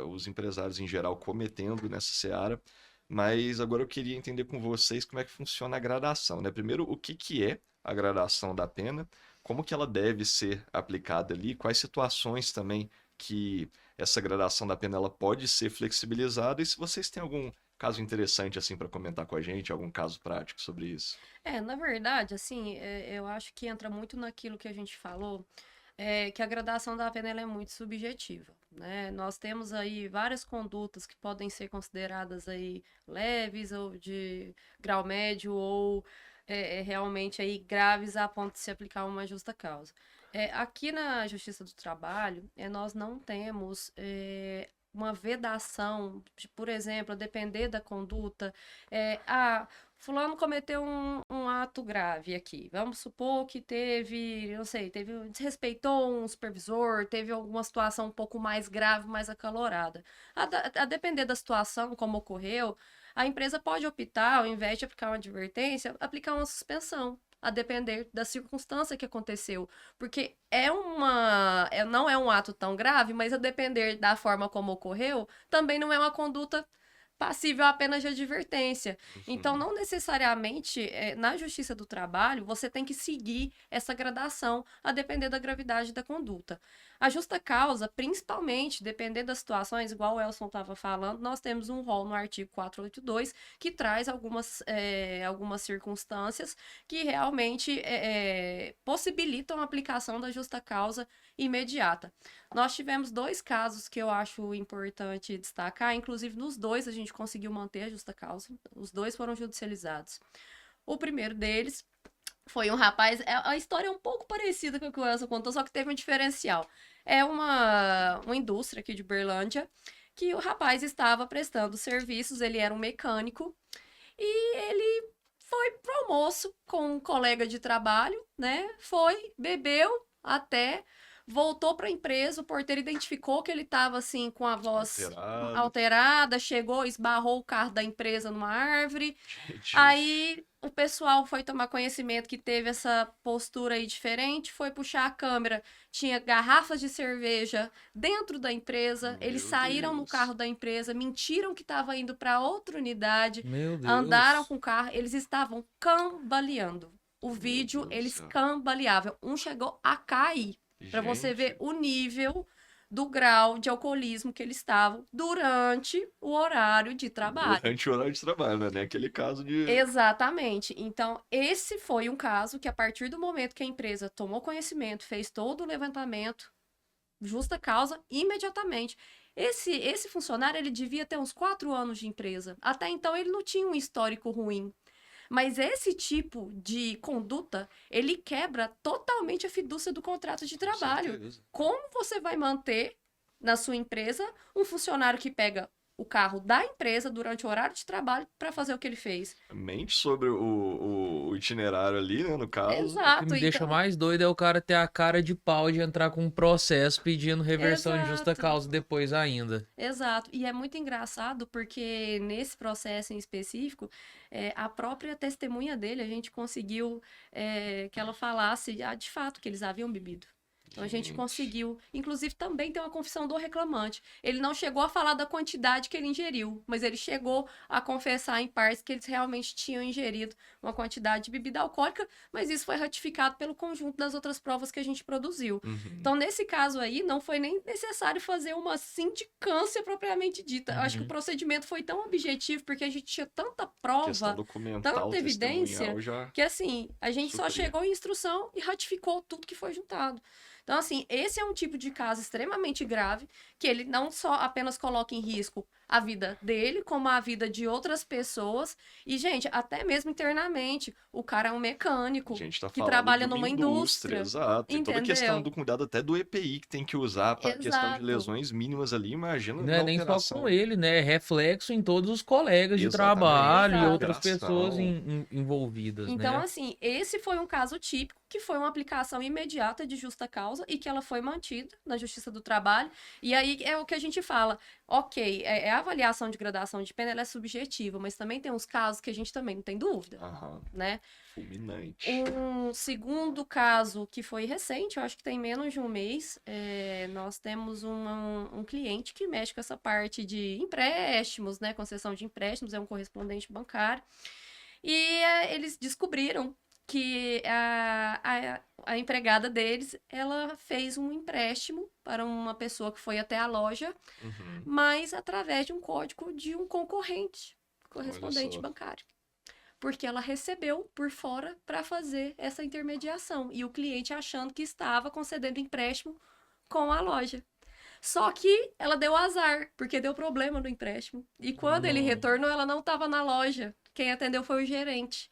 os empresários em geral cometendo nessa seara, mas agora eu queria entender com vocês como é que funciona a gradação, né? Primeiro, o que que é a gradação da pena, como que ela deve ser aplicada ali, quais situações também que essa gradação da pena ela pode ser flexibilizada e se vocês têm algum caso interessante assim para comentar com a gente, algum caso prático sobre isso. Na verdade, assim, eu acho que entra muito naquilo que a gente falou, que a gradação da pena ela é muito subjetiva, né? Nós temos aí várias condutas que podem ser consideradas aí leves ou de grau médio ou realmente aí graves a ponto de se aplicar uma justa causa. Aqui na Justiça do Trabalho, nós não temos uma vedação, por exemplo, a depender da conduta, fulano cometeu um ato grave aqui. Vamos supor que desrespeitou um supervisor, teve alguma situação um pouco mais grave, mais acalorada. A depender da situação, como ocorreu, a empresa pode optar, ao invés de aplicar uma advertência, aplicar uma suspensão, a depender da circunstância que aconteceu. Porque não é um ato tão grave, mas a depender da forma como ocorreu, também não é uma conduta passível apenas de advertência. Então, não necessariamente, na Justiça do Trabalho, você tem que seguir essa gradação a depender da gravidade da conduta. A justa causa, principalmente, dependendo das situações, igual o Elson estava falando, nós temos um rol no artigo 482 que traz algumas circunstâncias que realmente possibilitam a aplicação da justa causa imediata. Nós tivemos 2 casos que eu acho importante destacar, inclusive nos 2 a gente conseguiu manter a justa causa, os 2 foram judicializados. O primeiro deles foi um rapaz, a história é um pouco parecida com o que o Elson contou, só que teve um diferencial. É uma indústria aqui de Berlândia, que o rapaz estava prestando serviços, ele era um mecânico, e ele foi pro almoço com um colega de trabalho, né? Bebeu até voltou para a empresa, o porteiro identificou que ele estava assim com a voz Alterado. alterada, chegou, esbarrou o carro da empresa numa árvore. Gente, Aí o pessoal foi tomar conhecimento que teve essa postura aí diferente, foi puxar a câmera, tinha garrafas de cerveja dentro da empresa, eles Meu saíram no Deus. carro da empresa, mentiram que estava indo para outra unidade, Meu Deus. andaram com o carro, eles estavam cambaleando. O Meu vídeo, Deus do eles céu. cambaleavam. Um chegou a cair, para você Gente, ver o nível do grau de alcoolismo que eles estavam durante o horário de trabalho. durante o horário de trabalho, né? Aquele caso de... Exatamente. Então, esse foi um caso que, a partir do momento que a empresa tomou conhecimento, fez todo o levantamento, justa causa, imediatamente. Esse funcionário, ele devia ter uns 4 anos de empresa. Até então, ele não tinha um histórico ruim. Mas esse tipo de conduta, ele quebra totalmente a fidúcia do contrato de Com trabalho. certeza. Como você vai manter na sua empresa um funcionário que pega o carro da empresa durante o horário de trabalho para fazer o que ele fez? Mente sobre o itinerário ali, né? No caso. O que Exato. me deixa Então, mais doido é o cara ter a cara de pau de entrar com um processo pedindo reversão de justa Exato. causa depois ainda. exato. E é muito engraçado porque nesse processo em específico, a própria testemunha dele, a gente conseguiu que ela falasse de fato que eles haviam bebido. Então a gente Gente. conseguiu. Inclusive, também tem uma confissão do reclamante. Ele não chegou a falar da quantidade que ele ingeriu, mas ele chegou a confessar em partes que eles realmente tinham ingerido uma quantidade de bebida alcoólica, mas isso foi ratificado pelo conjunto das outras provas que a gente produziu. Uhum. Então, nesse caso aí, não foi nem necessário fazer uma sindicância propriamente dita. Eu acho que o Uhum. procedimento foi tão objetivo, porque a gente tinha tanta Questão prova, documental, tanta evidência, testemunhal já... que assim, a gente só supria. chegou em instrução e ratificou tudo que foi juntado. Então, assim, esse é um tipo de caso extremamente grave, que ele não só apenas coloca em risco a vida dele, como a vida de outras pessoas. E, gente, até mesmo internamente, o cara é um mecânico A gente tá que falando trabalha de uma numa indústria. Exato. E toda a questão Entendeu? do cuidado até do EPI que tem que usar para questão de Exato. lesões mínimas ali, imagina Não é na nem só operação. com ele, né? É reflexo em todos os colegas de Exatamente. trabalho e Exato. outras pessoas Operação. envolvidas, Então, né? assim, esse foi um caso típico, que foi uma aplicação imediata de justa causa e que ela foi mantida na Justiça do Trabalho. E aí é o que a gente fala, ok, a avaliação de gradação de pena, ela é subjetiva, mas também tem uns casos que a gente também não tem dúvida, Aham. né? Fulminante. Um segundo caso que foi recente, eu acho que tem menos de um mês, nós temos um cliente que mexe com essa parte de empréstimos, né? Concessão de empréstimos, é um correspondente bancário. E eles descobriram que a empregada deles, ela fez um empréstimo para uma pessoa que foi até a loja, Uhum. mas através de um código de um concorrente, correspondente só. bancário. Porque ela recebeu por fora para fazer essa intermediação. E o cliente achando que estava concedendo empréstimo com a loja. Só que ela deu azar, porque deu problema no empréstimo. E quando ele Não. retornou, ela não estava na loja. Quem atendeu foi o gerente.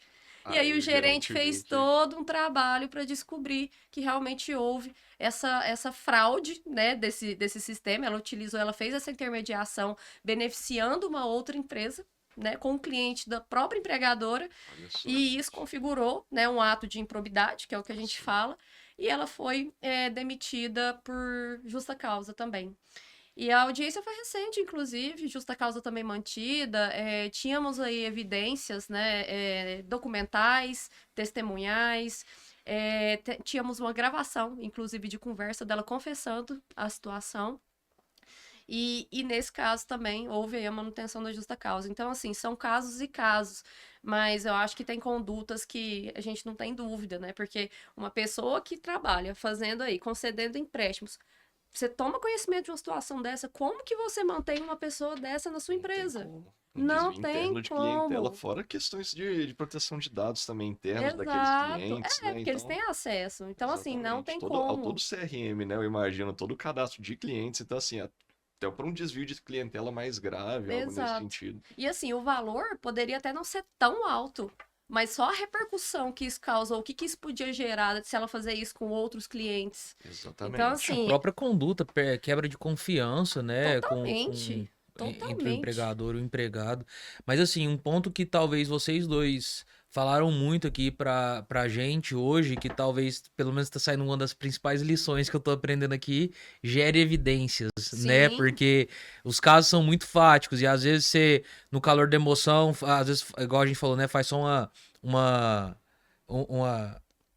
E aí o gerente fez viu que- todo um trabalho para descobrir que realmente houve essa fraude, né, desse sistema. Ela fez essa intermediação beneficiando uma outra empresa, né, com o cliente da própria empregadora, Olha só. e isso configurou, né, um ato de improbidade, que é o que a gente fala, e ela foi demitida por justa causa também. E a audiência foi recente, inclusive, justa causa também mantida. Tínhamos aí evidências, né, documentais, testemunhais. Tínhamos uma gravação, inclusive, de conversa dela confessando a situação. E nesse caso também houve aí a manutenção da justa causa. Então, assim, são casos e casos. Mas eu acho que tem condutas que a gente não tem dúvida, né? Porque uma pessoa que trabalha fazendo aí, concedendo empréstimos, você toma conhecimento de uma situação dessa, como que você mantém uma pessoa dessa na sua Não tem empresa? como. Não desvio tem interno de clientela, como. fora questões de proteção de dados também internos daqueles Exato. clientes, né? Porque eles Então, têm acesso. Então, assim, não exatamente. tem Todo como. CRM, né? Eu imagino, todo o cadastro de clientes. Então, assim, até para um desvio de clientela mais grave, algo nesse Exato. sentido. E assim, o valor poderia até não ser tão alto, mas só a repercussão que isso causa, o que isso podia gerar se ela fazer isso com outros clientes. Exatamente. Então, A assim, própria conduta, quebra de confiança, né? totalmente. Entre o Totalmente. empregador e o empregado. Mas assim, um ponto que talvez vocês dois falaram muito aqui pra gente hoje, que talvez, pelo menos tá saindo uma das principais lições que eu tô aprendendo aqui, gere evidências, né? Sim. Porque os casos são muito fáticos e às vezes você, no calor da emoção, às vezes, igual a gente falou, né? Faz só uma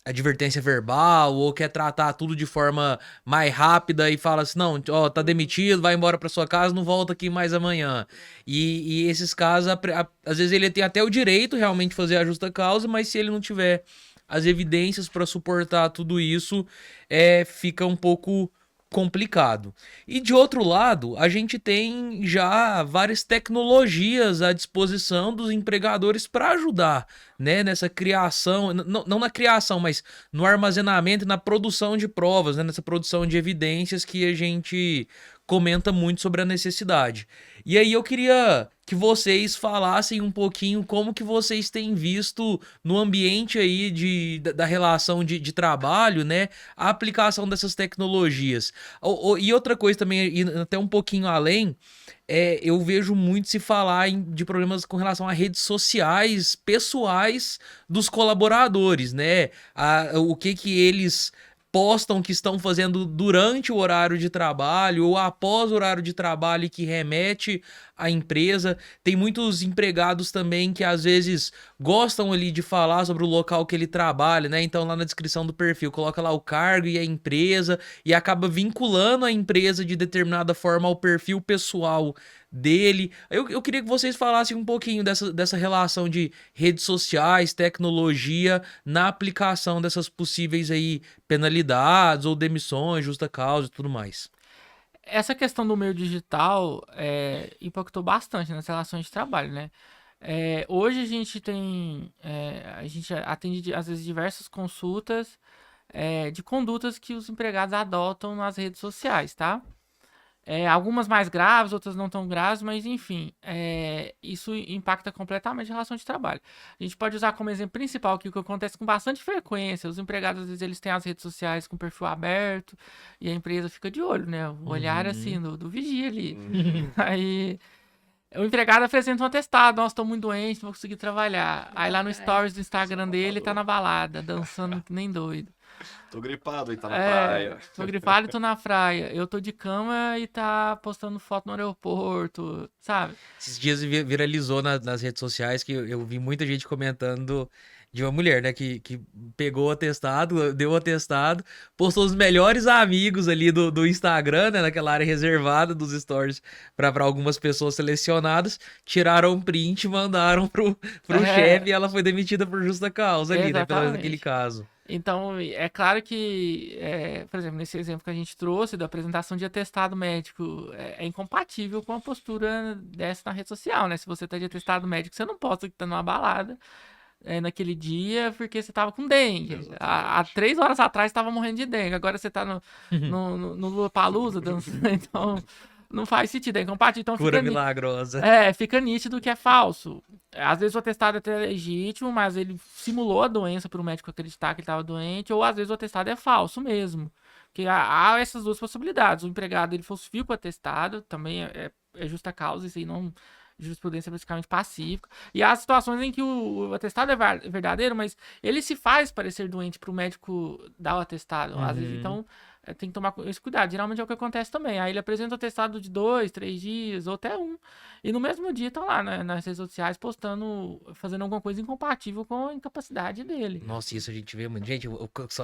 advertência verbal ou quer tratar tudo de forma mais rápida e fala assim, não, ó, tá demitido, vai embora pra sua casa, não volta aqui mais amanhã. E esses casos, às vezes ele tem até o direito realmente de fazer a justa causa, mas se ele não tiver as evidências pra suportar tudo isso, fica um pouco complicado. E de outro lado, a gente tem já várias tecnologias à disposição dos empregadores para ajudar, né, nessa criação, não na criação, mas no armazenamento e na produção de provas, né, nessa produção de evidências que a gente comenta muito sobre a necessidade. E aí eu queria que vocês falassem um pouquinho como que vocês têm visto no ambiente aí da relação de trabalho, né, a aplicação dessas tecnologias. E outra coisa também, e até um pouquinho além, eu vejo muito se falar de problemas com relação a redes sociais pessoais dos colaboradores, né? O que eles postam que estão fazendo durante o horário de trabalho ou após o horário de trabalho e que remete à empresa. Tem muitos empregados também que às vezes gostam ali de falar sobre o local que ele trabalha, né? Então lá na descrição do perfil coloca lá o cargo e a empresa e acaba vinculando a empresa de determinada forma ao perfil pessoal dele. Eu queria que vocês falassem um pouquinho dessa relação de redes sociais, tecnologia, na aplicação dessas possíveis aí penalidades ou demissões, justa causa e tudo mais. Essa questão do meio digital impactou bastante nas relações de trabalho, né? Hoje a gente a gente atende às vezes diversas consultas de condutas que os empregados adotam nas redes sociais, tá? Algumas mais graves, outras não tão graves, mas enfim, isso impacta completamente a relação de trabalho. A gente pode usar como exemplo principal que o que acontece com bastante frequência, os empregados às vezes eles têm as redes sociais com perfil aberto e a empresa fica de olho, né? O olhar assim do vigia ali. Aí o empregado apresenta um atestado, nossa, tô muito doente, não vou conseguir trabalhar. Aí lá no stories do Instagram dele tá na balada, dançando que nem doido. Tô gripado e tá na praia. Tô gripado e tô na praia. Eu tô de cama e tá postando foto no aeroporto, sabe? Esses dias viralizou nas redes sociais que eu vi muita gente comentando de uma mulher, né, que pegou o atestado, deu o atestado, postou os melhores amigos ali do Instagram, né, naquela área reservada dos stories para algumas pessoas selecionadas, tiraram um print e mandaram pro chefe e ela foi demitida por justa causa ali, né, pelo menos naquele Exatamente. caso. Então, é claro que, por exemplo, nesse exemplo que a gente trouxe da apresentação de atestado médico, é incompatível com a postura dessa na rede social, né? Se você tá de atestado médico, você não posta que tá numa balada naquele dia porque você tava com dengue. Há Exatamente. 3 horas atrás você tava morrendo de dengue, agora você tá no Lollapalooza dançando, então não faz sentido, é incompatível. Então Cura milagrosa. fica nítido que é falso. Às vezes o atestado é até legítimo, mas ele simulou a doença para o médico acreditar que ele estava doente, ou às vezes o atestado é falso mesmo. Porque há essas duas possibilidades. O empregado ele falsifica o atestado, também é justa causa, isso aí não jurisprudência basicamente pacífica. E há situações em que o atestado é verdadeiro, mas ele se faz parecer doente para o médico dar o atestado. Às vezes, então, tem que tomar esse cuidado. Geralmente é o que acontece também. Aí ele apresenta o atestado de 2, 3 dias, ou até 1. E no mesmo dia tá lá, né, nas redes sociais postando, fazendo alguma coisa incompatível com a incapacidade dele. Nossa, isso a gente vê muito. Gente,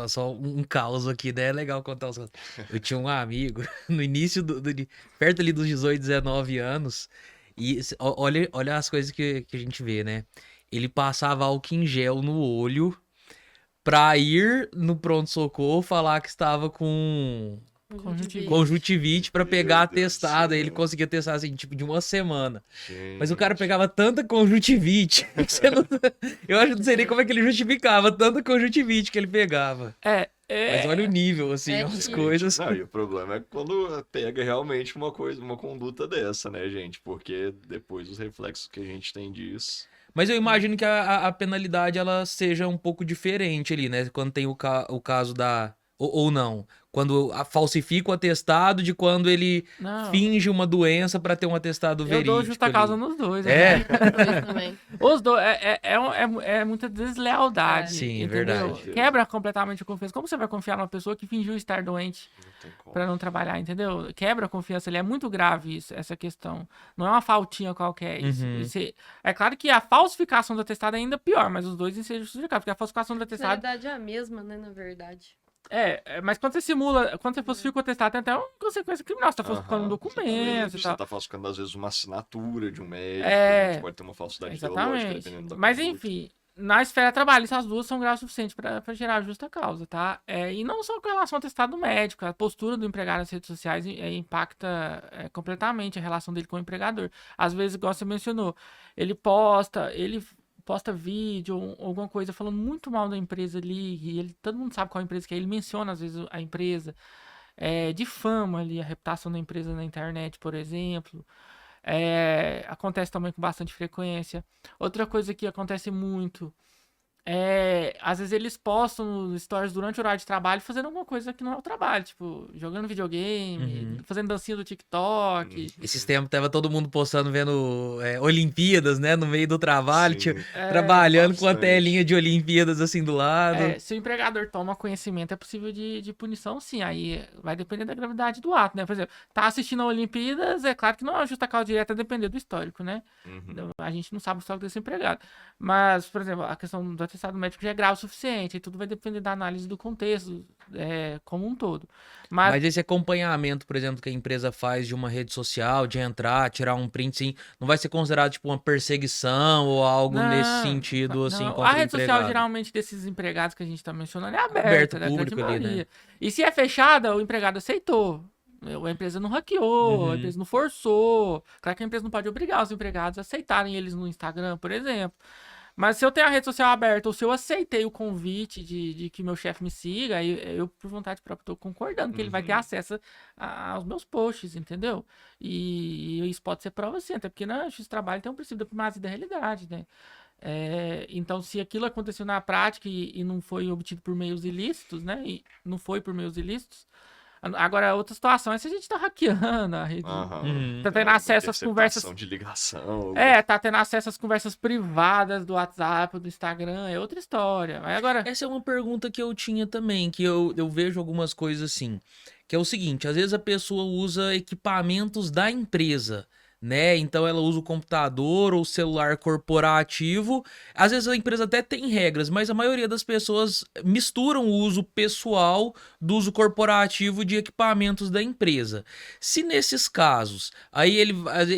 só um caos aqui, né? É legal contar os casos. Eu tinha um amigo no início perto ali dos 18, 19 anos. E olha as coisas que a gente vê, né? Ele passava álcool em gel no olho pra ir no pronto-socorro falar que estava com conjuntivite pra pegar Meu Deus do atestado. Aí ele céu. conseguia testar assim, tipo, de uma semana. Mas o cara Gente. pegava tanta conjuntivite que você não... Eu acho que não sei nem como é que ele justificava tanta conjuntivite que ele pegava. Mas olha o nível, assim, É as que- coisas. Não, e o problema é quando pega realmente uma coisa, uma conduta dessa, né, gente? Porque depois os reflexos que a gente tem disso. Mas eu imagino que a penalidade ela seja um pouco diferente ali, né? Quando tem o caso Ou não? Quando falsifica o atestado de quando ele Não. finge uma doença pra ter um atestado Eu verídico dou justa causa ali. nos dois. É. né? Dois também. Os dois. É muita deslealdade. Sim, entendeu? verdade. Quebra completamente a confiança. Como você vai confiar numa pessoa que fingiu estar doente Não tem como. pra não trabalhar, entendeu? Quebra a confiança ali. É muito grave isso, essa questão. Não é uma faltinha qualquer. Uhum. É claro que a falsificação do atestado é ainda pior, mas os dois em si é justificado. Porque a falsificação do Na atestado. verdade é a mesma, né, na verdade. Mas quando você simula, quando você falsifica o atestado, tem até uma consequência criminal. Você tá falsificando um Aham, documento exatamente. e Você tal. tá falsificando, às vezes, uma assinatura de um médico. É, Pode ter uma falsidade ideológica, exatamente. dependendo da Mas conduta. enfim, na esfera trabalhista, as duas são graves o suficiente para gerar justa causa, tá? E não só com relação ao atestado médico, a postura do empregado nas redes sociais impacta completamente a relação dele com o empregador. Às vezes, igual você mencionou, ele posta vídeo ou alguma coisa falando muito mal da empresa ali, e todo mundo sabe qual empresa que é, ele menciona às vezes a empresa, difama ali a reputação da empresa na internet, por exemplo. Acontece também com bastante frequência. Outra coisa que acontece muito às vezes eles postam nos stories durante o horário de trabalho fazendo alguma coisa que não é o trabalho, tipo, jogando videogame, fazendo dancinha do TikTok. Esses tempos tava todo mundo postando, vendo Olimpíadas, né? No meio do trabalho, Sim. trabalhando com a bastante. telinha de Olimpíadas assim do lado. Se o empregador toma conhecimento, é possível de punição, sim. Aí vai depender da gravidade do ato, né? Por exemplo, tá assistindo a Olimpíadas, é claro que não é uma justa causa direta, depender do histórico, né? Uhum. A gente não sabe o histórico desse empregado. Mas, por exemplo, a questão do atestado médico já é grave o suficiente. E tudo vai depender da análise do contexto como um todo. Mas esse acompanhamento, por exemplo, que a empresa faz de uma rede social, de entrar, tirar um print, assim, não vai ser considerado tipo uma perseguição ou algo nesse sentido, assim, não. contra A o rede social, empregado? geralmente, desses empregados que a gente tá mencionando, é Aberto, aberta, né? público Grande ali, né? maioria. E se é fechada, o empregado aceitou. A empresa não hackeou, a empresa não forçou. Claro que a empresa não pode obrigar os empregados a aceitarem eles no Instagram, por exemplo. Mas se eu tenho a rede social aberta, ou se eu aceitei o convite de que meu chefe me siga, aí eu, por vontade própria, tô concordando que ele vai ter acesso aos meus posts, entendeu? E isso pode ser prova sim, até porque na justiça do trabalho tem um princípio da primazia da realidade, né? Então, se aquilo aconteceu na prática e não foi obtido por meios ilícitos, né? E não foi por meios ilícitos. Agora, outra situação é se a gente tá hackeando a rede. Tá tendo acesso às conversas. De ligação. Tá tendo acesso às conversas privadas do WhatsApp, do Instagram, é outra história. Mas agora. Essa é uma pergunta que eu tinha também, que eu vejo algumas coisas assim, que é o seguinte, às vezes a pessoa usa equipamentos da empresa, né? Então ela usa o computador ou celular corporativo. Às vezes a empresa até tem regras, mas a maioria das pessoas misturam o uso pessoal do uso corporativo de equipamentos da empresa. Se nesses casos, aí ele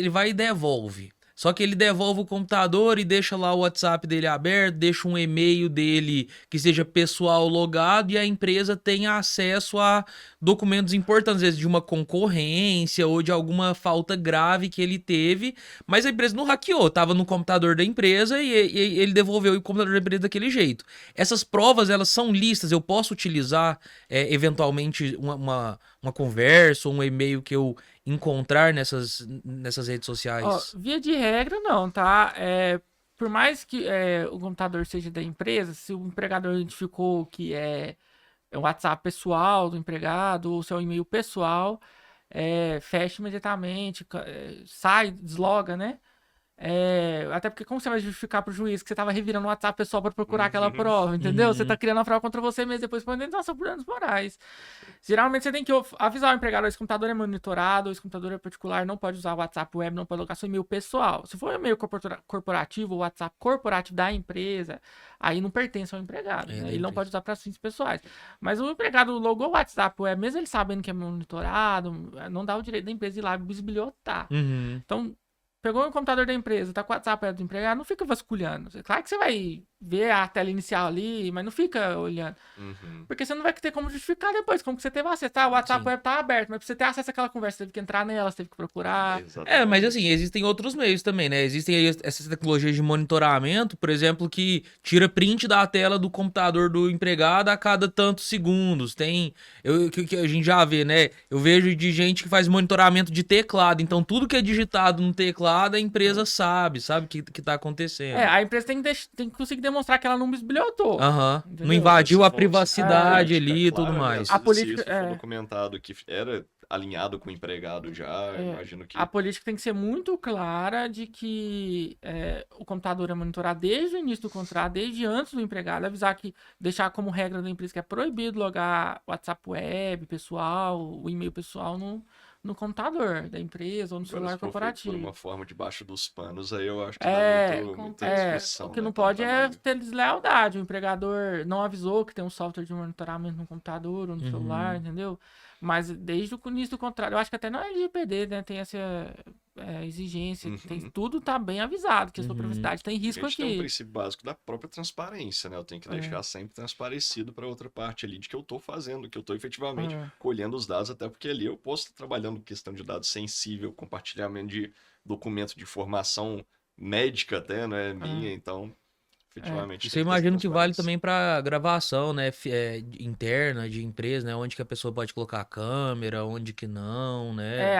vai e devolve. Só que ele devolve o computador e deixa lá o WhatsApp dele aberto, deixa um e-mail dele que seja pessoal logado e a empresa tem acesso a documentos importantes, às vezes de uma concorrência ou de alguma falta grave que ele teve, mas a empresa não hackeou, estava no computador da empresa e ele devolveu o computador da empresa daquele jeito. Essas provas, elas são listas, eu posso utilizar eventualmente uma conversa ou um e-mail que eu encontrar nessas redes sociais? Via de regra, não, tá? Por mais que o computador seja da empresa, se o empregador identificou que é o WhatsApp pessoal do empregado ou se é o e-mail pessoal, fecha imediatamente, sai, desloga, né? Até porque como você vai justificar pro juiz que você tava revirando o WhatsApp pessoal para procurar aquela prova, entendeu? Você tá criando a prova contra você mesmo depois por indenização por danos morais. Geralmente você tem que avisar o empregador, esse computador é monitorado, esse computador é particular, não pode usar o WhatsApp web, não pode colocar seu e-mail pessoal. Se for um e-mail corporativo, o WhatsApp corporativo da empresa, aí não pertence ao empregado, né? Ele não pode usar para fins pessoais. Mas o empregado logou o WhatsApp web, mesmo ele sabendo que é monitorado, não dá o direito da empresa ir lá bisbilhotar. Então, pegou o computador da empresa, tá com o WhatsApp do empregado, não fica vasculhando. Claro que você vai ver a tela inicial ali, mas não fica olhando. Porque você não vai ter como justificar depois, como que você teve acesso. O WhatsApp web tá aberto, mas pra você ter acesso àquela conversa, você teve que entrar nela, você teve que procurar. Mas assim, existem outros meios também, né? Existem aí essas tecnologias de monitoramento, por exemplo, que tira print da tela do computador do empregado a cada tantos segundos. Tem, que a gente já vê, né? Eu vejo de gente que faz monitoramento de teclado, então tudo que é digitado no teclado lado a empresa sabe o que tá acontecendo. A empresa tem que conseguir demonstrar que ela não bisbilhotou. Aham. Não Entendeu? invadiu Se a for- privacidade se for ali e tudo claramente, mais. A se política- isso for documentado que era alinhado com o empregado já, imagino que... A política tem que ser muito clara de que o computador é monitorado desde o início do contrato, desde antes do empregado, avisar que, deixar como regra da empresa que é proibido logar WhatsApp web pessoal, o e-mail pessoal no computador da empresa ou no Agora, celular se for feito corporativo. por uma forma debaixo dos panos, aí eu acho que É, dá muita é, discussão, O que né, não pelo pode é trabalho. ter deslealdade. O empregador não avisou que tem um software de monitoramento no computador ou no celular, entendeu? Mas desde o início do contrato, eu acho que até na LGPD, né, tem essa exigência, tudo tá bem avisado, que a sua privacidade tem A risco gente tem um aqui. princípio básico da própria transparência, né? Eu tenho que deixar sempre transparecido para outra parte ali de que eu estou fazendo, que eu estou efetivamente colhendo os dados, até porque ali eu posso estar trabalhando questão de dados sensível, compartilhamento de documento de informação médica até, né? Minha, então, efetivamente. Isso tem eu que ter essa imagino que vale transparência. também pra gravação, né? Interna de empresa, né? Onde que a pessoa pode colocar a câmera, onde que não, né?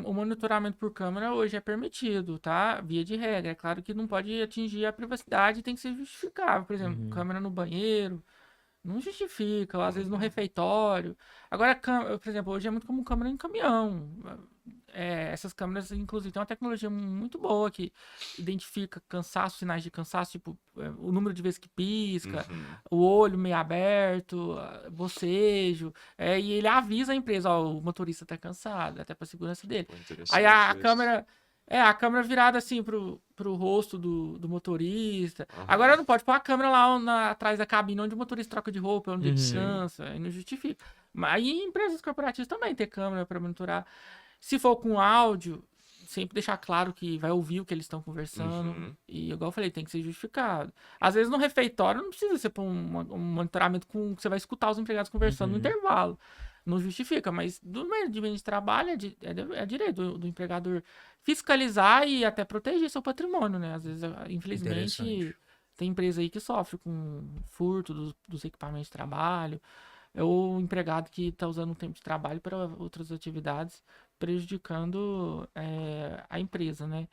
O monitoramento por câmera hoje é permitido, tá? Via de regra. É claro que não pode atingir a privacidade, tem que ser justificável. Por exemplo, câmera no banheiro, não justifica, ou às vezes no refeitório. Agora, por exemplo, hoje é muito comum câmera em caminhão. Essas câmeras, inclusive, tem uma tecnologia muito boa que identifica cansaço, sinais de cansaço, tipo o número de vezes que pisca, o olho meio aberto, bocejo, e ele avisa a empresa, ó, o motorista tá cansado, até pra segurança dele. Pô, Aí interessante a isso. câmera. A câmera virada assim pro rosto do motorista. Agora não pode pôr a câmera lá atrás da cabine onde o motorista troca de roupa, onde ele descansa, aí não justifica. Mas aí empresas corporativas também tem câmera para monitorar. Se for com áudio, sempre deixar claro que vai ouvir o que eles estão conversando. E igual eu falei, tem que ser justificado. Às vezes no refeitório não precisa ser um monitoramento com que você vai escutar os empregados conversando no intervalo. Não justifica, mas do meio de trabalho é direito do empregador fiscalizar e até proteger seu patrimônio, né? Às vezes, infelizmente, Interessante. tem empresa aí que sofre com furto dos equipamentos de trabalho. É o empregado que está usando o tempo de trabalho para outras atividades, prejudicando a empresa, né?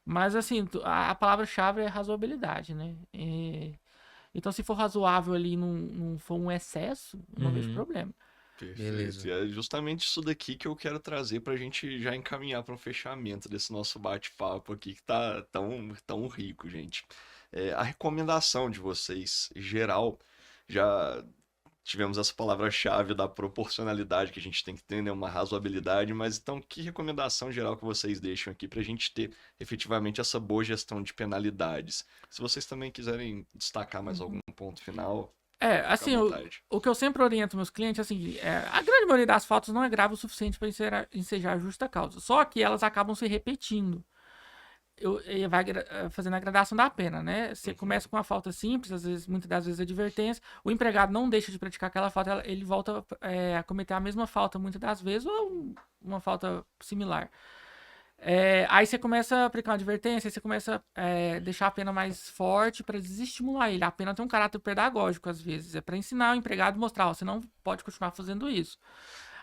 Mas, assim, a palavra-chave é razoabilidade, né? Então, se for razoável ali, não for um excesso, eu não vejo problema. Perfeito. Beleza. E é justamente isso daqui que eu quero trazer para a gente já encaminhar para um fechamento desse nosso bate-papo aqui, que tá tão rico, gente. A recomendação de vocês, geral, já tivemos essa palavra-chave da proporcionalidade que a gente tem que ter, né? Uma razoabilidade, mas então que recomendação geral que vocês deixam aqui para a gente ter efetivamente essa boa gestão de penalidades? Se vocês também quiserem destacar mais algum ponto final, Assim, fica à vontade. o que eu sempre oriento meus clientes, assim, a grande maioria das faltas não é grave o suficiente para ensejar justa causa. Só que elas acabam se repetindo. Vai fazendo a gradação da pena, né? Você começa com uma falta simples, muitas das vezes advertência, o empregado não deixa de praticar aquela falta, ele volta a cometer a mesma falta muitas das vezes ou uma falta similar. Aí você começa a aplicar uma advertência, aí você começa a deixar a pena mais forte para desestimular ele. A pena tem um caráter pedagógico às vezes, é para ensinar o empregado, mostrar, ó, você não pode continuar fazendo isso.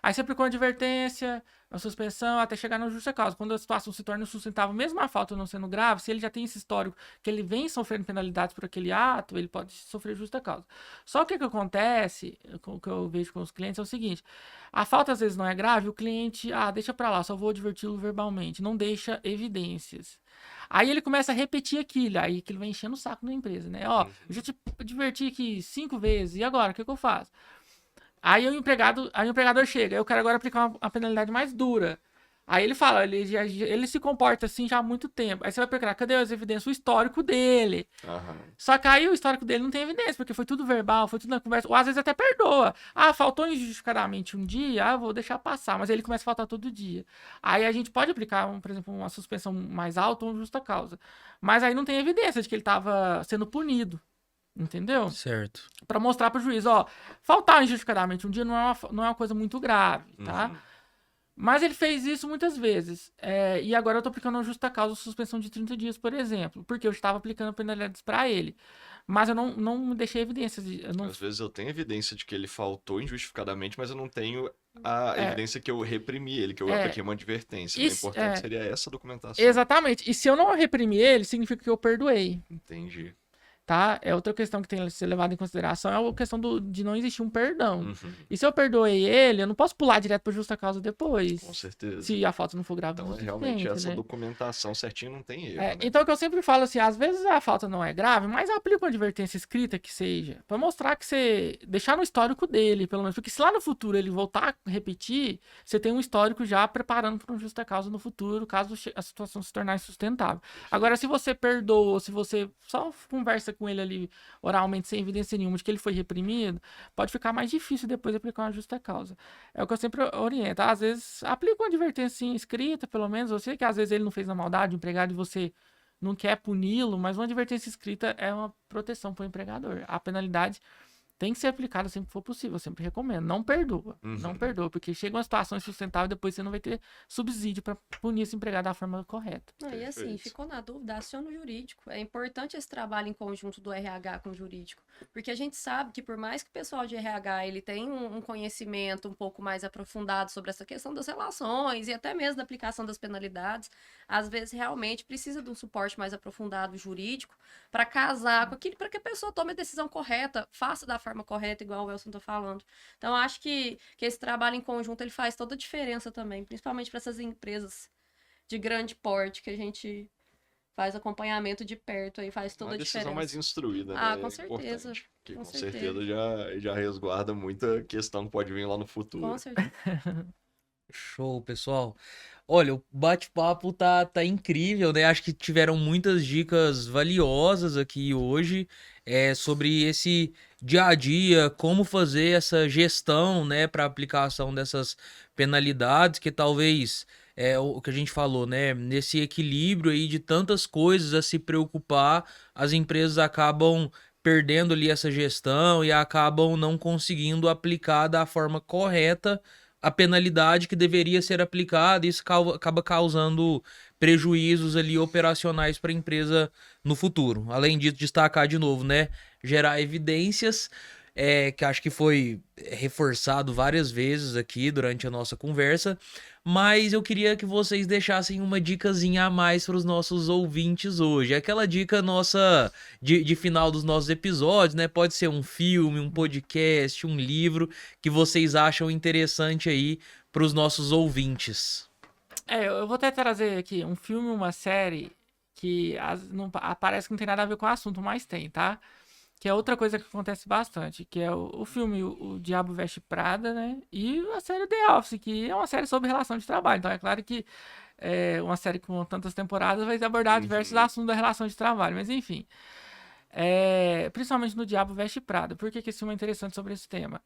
Aí você aplicou uma advertência, a suspensão, até chegar na justa causa. Quando a situação se torna insustentável, mesmo a falta não sendo grave, se ele já tem esse histórico que ele vem sofrendo penalidades por aquele ato, ele pode sofrer justa causa. Só que o que acontece, o que eu vejo com os clientes é o seguinte, a falta às vezes não é grave, o cliente, deixa pra lá, só vou adverti-lo verbalmente, não deixa evidências. Aí ele começa a repetir aquilo, aí aquilo vai enchendo o saco da empresa, né? Ó, eu já te adverti aqui 5 vezes, e agora, o que eu faço? Aí o empregador chega, eu quero agora aplicar uma penalidade mais dura. Aí ele fala, ele se comporta assim já há muito tempo. Aí você vai procurar, cadê as evidências? O histórico dele. Só que aí o histórico dele não tem evidência, porque foi tudo verbal, foi tudo na conversa. Ou às vezes até perdoa. Faltou injustificadamente um dia, vou deixar passar. Mas ele começa a faltar todo dia. Aí a gente pode aplicar, por exemplo, uma suspensão mais alta ou justa causa. Mas aí não tem evidência de que ele estava sendo punido. Entendeu? Certo. Pra mostrar pro juiz, ó, faltar injustificadamente um dia não é uma coisa muito grave, tá? Mas ele fez isso muitas vezes. E agora eu tô aplicando uma justa causa, suspensão de 30 dias, por exemplo. Porque eu estava aplicando penalidades pra ele. Mas eu não deixei evidências. Às vezes eu tenho evidência de que ele faltou injustificadamente, mas eu não tenho a evidência que eu reprimi ele, que eu apliquei uma advertência. O Isso, importante seria essa documentação. Exatamente. E se eu não reprimi ele, significa que eu perdoei. Entendi. Tá? É outra questão que tem que ser levada em consideração, é a questão de não existir um perdão. Uhum. E se eu perdoei ele, eu não posso pular direto pra justa causa depois. Com certeza. Se a falta não for grave o Então, suficiente, realmente, essa né? documentação certinha não tem erro, né? Então, o que eu sempre falo assim, às vezes a falta não é grave, mas aplica uma advertência escrita que seja, pra mostrar que você deixar no histórico dele, pelo menos, porque se lá no futuro ele voltar a repetir, você tem um histórico já preparando para uma justa causa no futuro, caso a situação se tornar insustentável. Agora, se você perdoa, se você só conversa com ele ali oralmente sem evidência nenhuma de que ele foi reprimido, pode ficar mais difícil depois aplicar uma justa causa. É o que eu sempre oriento. Às vezes, aplica uma advertência escrita, pelo menos. Eu sei que às vezes ele não fez na maldade, o empregado, e você não quer puni-lo, mas uma advertência escrita é uma proteção para o empregador. A penalidade tem que ser aplicada sempre que for possível. Eu sempre recomendo. Não perdoa. Não perdoa, porque chega uma situação insustentável e depois você não vai ter subsídio para punir esse empregado da forma correta. Não, e assim, Perfeito. ficou na dúvida, aciona o jurídico. É importante esse trabalho em conjunto do RH com o jurídico, porque a gente sabe que por mais que o pessoal de RH ele tenha um conhecimento um pouco mais aprofundado sobre essa questão das relações e até mesmo da aplicação das penalidades, às vezes realmente precisa de um suporte mais aprofundado jurídico para casar com aquilo, para que a pessoa tome a decisão correta, faça da forma correta, igual o Elson está falando. Então, acho que esse trabalho em conjunto ele faz toda a diferença também, principalmente para essas empresas de grande porte que a gente faz acompanhamento de perto aí, faz toda Uma a decisão diferença. mais instruída, Ah, né? com É certeza, importante, que com com certeza. certeza já resguarda muita questão que pode vir lá no futuro. Com certeza. Show, pessoal. Olha, o bate-papo tá incrível, né? Acho que tiveram muitas dicas valiosas aqui hoje sobre esse dia a dia, como fazer essa gestão, né, para aplicação dessas penalidades, que talvez o que a gente falou, né? Nesse equilíbrio aí de tantas coisas a se preocupar, as empresas acabam perdendo ali essa gestão e acabam não conseguindo aplicar da forma correta a penalidade que deveria ser aplicada, e isso acaba causando prejuízos ali operacionais para a empresa no futuro. Além disso, destacar de novo, né? Gerar evidências, que acho que foi reforçado várias vezes aqui durante a nossa conversa, mas eu queria que vocês deixassem uma dicasinha a mais para os nossos ouvintes hoje. Aquela dica nossa de final dos nossos episódios, né? Pode ser um filme, um podcast, um livro que vocês acham interessante aí para os nossos ouvintes. Eu vou até trazer aqui um filme, uma série que não, parece que não tem nada a ver com o assunto, mas tem, tá? Que é outra coisa que acontece bastante, que é o filme O Diabo Veste Prada, né? E a série The Office, que é uma série sobre relação de trabalho. Então é claro que uma série com tantas temporadas vai abordar diversos assuntos da relação de trabalho. Mas enfim, principalmente no Diabo Veste Prada. Por que esse filme é interessante sobre esse tema?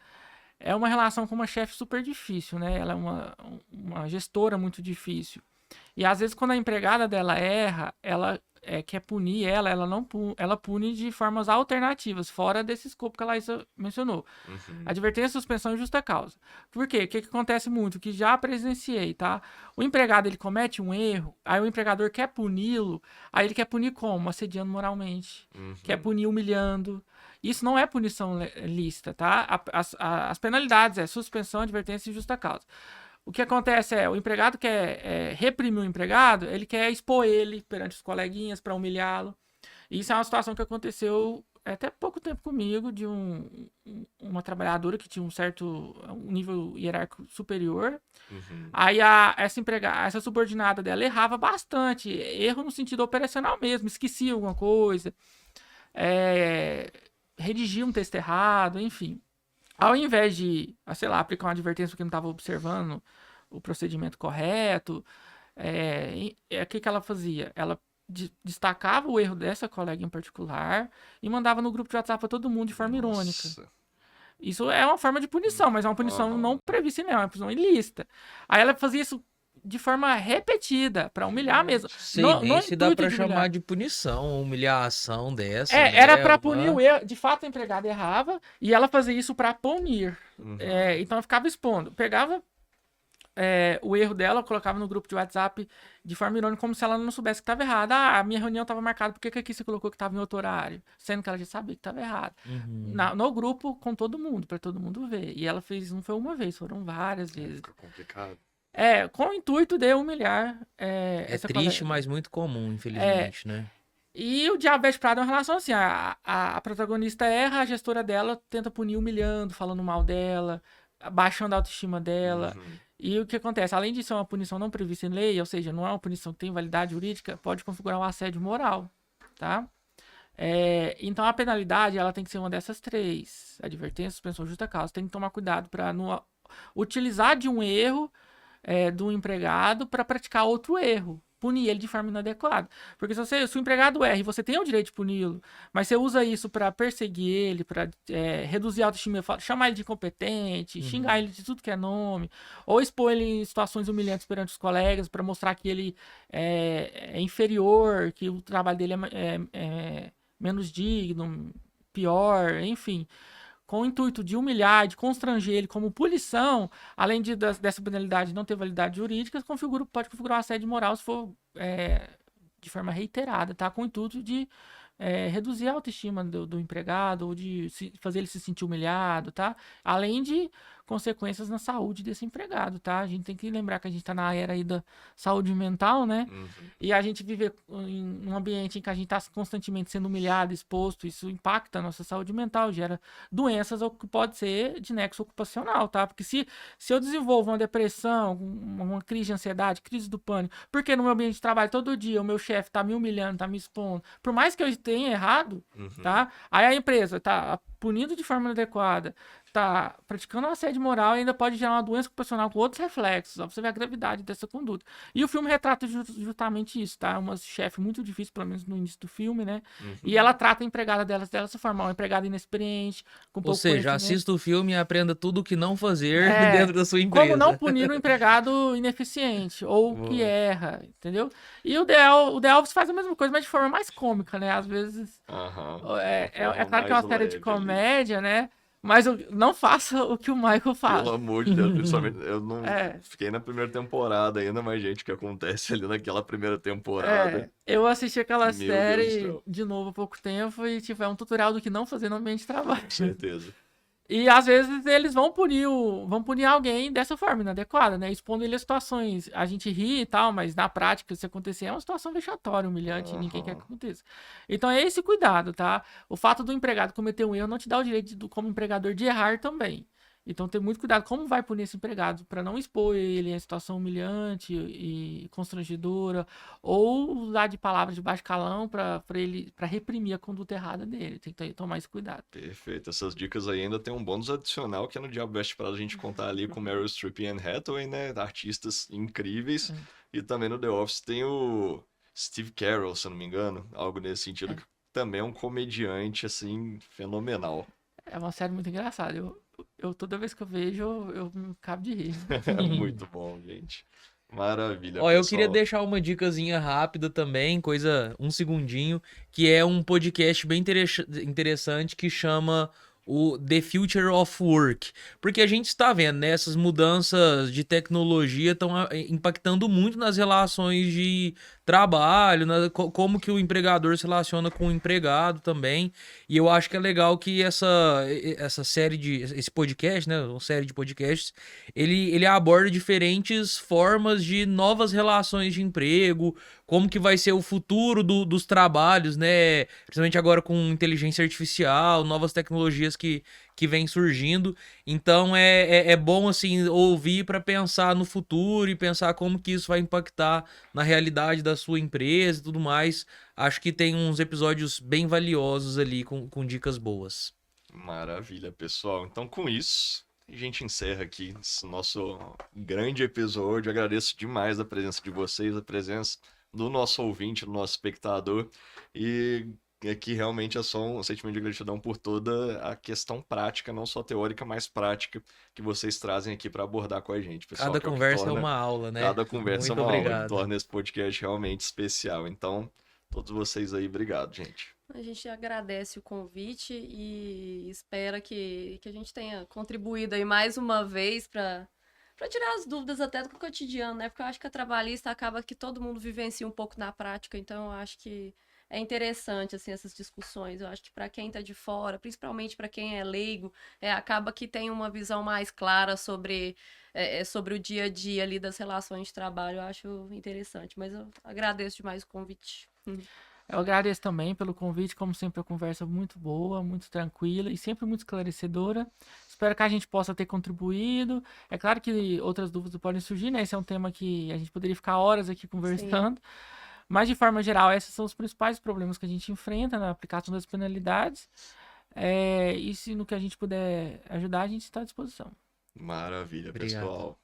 É uma relação com uma chefe super difícil, né? Ela é uma gestora muito difícil. E às vezes quando a empregada dela erra, ela quer punir ela pune de formas alternativas, fora desse escopo que a Laísa mencionou. Advertência, suspensão e justa causa. Por quê? O que acontece muito? Que já presenciei, tá? O empregado, ele comete um erro, aí o empregador quer puni-lo, aí ele quer punir como? Assediando moralmente. Quer punir humilhando. Isso não é punição lícita, tá? As penalidades suspensão, advertência e justa causa. O que acontece o empregado quer reprimir o empregado, ele quer expor ele perante os coleguinhas para humilhá-lo. Isso é uma situação que aconteceu até pouco tempo comigo, de uma trabalhadora que tinha um nível hierárquico superior. Aí essa subordinada dela errava bastante, erro no sentido operacional mesmo, esquecia alguma coisa, redigia um texto errado, enfim. Ao invés de, sei lá, aplicar uma advertência porque não estava observando o procedimento correto, o que ela fazia? Ela destacava o erro dessa colega em particular e mandava no grupo de WhatsApp para todo mundo de forma irônica. Isso é uma forma de punição, mas é uma punição não prevista, não, é uma punição ilícita. Aí ela fazia isso de forma repetida, para humilhar mesmo. Sei não, nem não se dá intuito pra de chamar humilhar. de punição, humilhação dessa. Era né? pra punir o erro. De fato, a empregada errava e ela fazia isso pra punir. Então ficava expondo. Pegava o erro dela, eu colocava no grupo de WhatsApp de forma irônica, como se ela não soubesse que estava errada. Ah, a minha reunião estava marcada, por que aqui você colocou que estava em outro horário? Sendo que ela já sabia que estava errado. Uhum. No grupo, com todo mundo, para todo mundo ver. E ela fez, não foi uma vez, foram várias vezes. Fica complicado. Com o intuito de humilhar É essa triste, colega. mas muito comum, infelizmente, né? E o Diabo Veste Prada é uma relação assim, a protagonista erra, a gestora dela tenta punir humilhando, falando mal dela, baixando a autoestima dela. Uhum. E o que acontece? Além de ser uma punição não prevista em lei, ou seja, não é uma punição que tem validade jurídica, pode configurar um assédio moral, tá? Então a penalidade ela tem que ser uma dessas três: advertência, suspensão, justa causa. Tem que tomar cuidado para não utilizar de um erro do empregado para praticar outro erro, punir ele de forma inadequada. Porque se o empregado erra e você tem o direito de puni-lo, mas você usa isso para perseguir ele, para reduzir a autoestima, chamar ele de incompetente, xingar ele de tudo que é nome, ou expor ele em situações humilhantes perante os colegas para mostrar que ele é inferior, que o trabalho dele é menos digno, pior, enfim, com o intuito de humilhar, de constranger ele como punição, além dessa penalidade não ter validade jurídica, pode configurar um assédio moral se for de forma reiterada, tá? Com o intuito de reduzir a autoestima do empregado ou de fazer ele se sentir humilhado, tá? Além de consequências na saúde desse empregado, tá? A gente tem que lembrar que a gente tá na era aí da saúde mental, né? Uhum. E a gente vive em um ambiente em que a gente tá constantemente sendo humilhado, exposto, isso impacta a nossa saúde mental, gera doenças ou que pode ser de nexo ocupacional, tá? Porque se eu desenvolvo uma depressão, uma crise de ansiedade, crise do pânico, porque no meu ambiente de trabalho todo dia o meu chefe tá me humilhando, tá me expondo, por mais que eu tenha errado, tá? Aí a empresa tá punindo de forma inadequada, tá praticando um assédio moral e ainda pode gerar uma doença ocupacional com outros reflexos. Ó, você vê a gravidade dessa conduta. E o filme retrata justamente isso, tá? Uma chefe muito difícil, pelo menos no início do filme, né? E ela trata a empregada dessa forma, uma empregada inexperiente, com Ou pouco seja, conhecimento. assista o filme e aprenda tudo o que não fazer dentro da sua empresa. Como não punir um empregado ineficiente ou que erra, entendeu? E o The Office faz a mesma coisa, mas de forma mais cômica, né? Às vezes é claro que é uma série de comédia, né? Mas não faça o que o Michael faz. Pelo amor de Deus, principalmente, eu não fiquei na primeira temporada ainda, mas gente, o que acontece ali naquela primeira temporada. Eu assisti aquela Meu Deus do série céu. de novo há pouco tempo e tipo, é um tutorial do que não fazer no ambiente de trabalho. Com certeza. E às vezes eles vão punir alguém dessa forma inadequada, né? Expondo ele a situações. A gente ri e tal, mas na prática, se acontecer, é uma situação vexatória, humilhante, e ninguém quer que aconteça. Então é esse cuidado, tá? O fato do empregado cometer um erro não te dá o direito, como empregador, de errar também. Então tem muito cuidado como vai punir esse empregado para não expor ele em situação humilhante e constrangedora ou usar de palavras de baixo calão para reprimir a conduta errada dele. Tem que tomar esse cuidado. Perfeito. Essas dicas aí ainda tem um bônus adicional que é no Diabo Veste Prada a gente contar ali com Meryl Streep e Anne Hathaway, né? Artistas incríveis. E também no The Office tem o Steve Carell, se eu não me engano, algo nesse sentido, que também é um comediante, assim, fenomenal. É uma série muito engraçada. Eu toda vez que eu vejo, eu me acabo de rir. É muito bom, gente. Maravilha, Ó, eu pessoal. queria deixar uma dicasinha rápida também, um segundinho, que é um podcast bem interessante que chama o The Future of Work. Porque a gente está vendo, né, essas mudanças de tecnologia estão impactando muito nas relações de trabalho, como que o empregador se relaciona com o empregado também. E eu acho que é legal que essa série esse podcast, né, uma série de podcasts, ele aborda diferentes formas de novas relações de emprego, como que vai ser o futuro dos trabalhos, né, principalmente agora com inteligência artificial, novas tecnologias que vem surgindo. Então é bom assim ouvir para pensar no futuro e pensar como que isso vai impactar na realidade da sua empresa e tudo mais. Acho que tem uns episódios bem valiosos ali com dicas boas. Maravilha, pessoal. Então, com isso, a gente encerra aqui esse nosso grande episódio. Agradeço demais a presença de vocês, a presença do nosso ouvinte, do nosso espectador. E aqui realmente é só um sentimento de gratidão por toda a questão prática, não só teórica, mas prática, que vocês trazem aqui para abordar com a gente, pessoal. Cada que é o que conversa torna- é uma aula, né? Cada conversa Muito é uma aula, obrigado. que torna esse podcast realmente especial. Então, todos vocês aí, obrigado, gente. A gente agradece o convite e espera que a gente tenha contribuído aí mais uma vez para para tirar as dúvidas até do cotidiano, né? Porque eu acho que a trabalhista acaba que todo mundo vivencia um pouco na prática, então eu acho que é interessante, assim, essas discussões. Eu acho que para quem está de fora, principalmente para quem é leigo, acaba que tem uma visão mais clara sobre o dia a dia ali das relações de trabalho. Eu acho interessante, mas eu agradeço demais o convite. Eu agradeço também pelo convite, como sempre, a conversa muito boa, muito tranquila e sempre muito esclarecedora. Espero que a gente possa ter contribuído. É claro que outras dúvidas podem surgir, né? Esse é um tema que a gente poderia ficar horas aqui conversando. Mas, de forma geral, esses são os principais problemas que a gente enfrenta na aplicação das penalidades. E se no que a gente puder ajudar, a gente está à disposição. Maravilha, Obrigado. pessoal.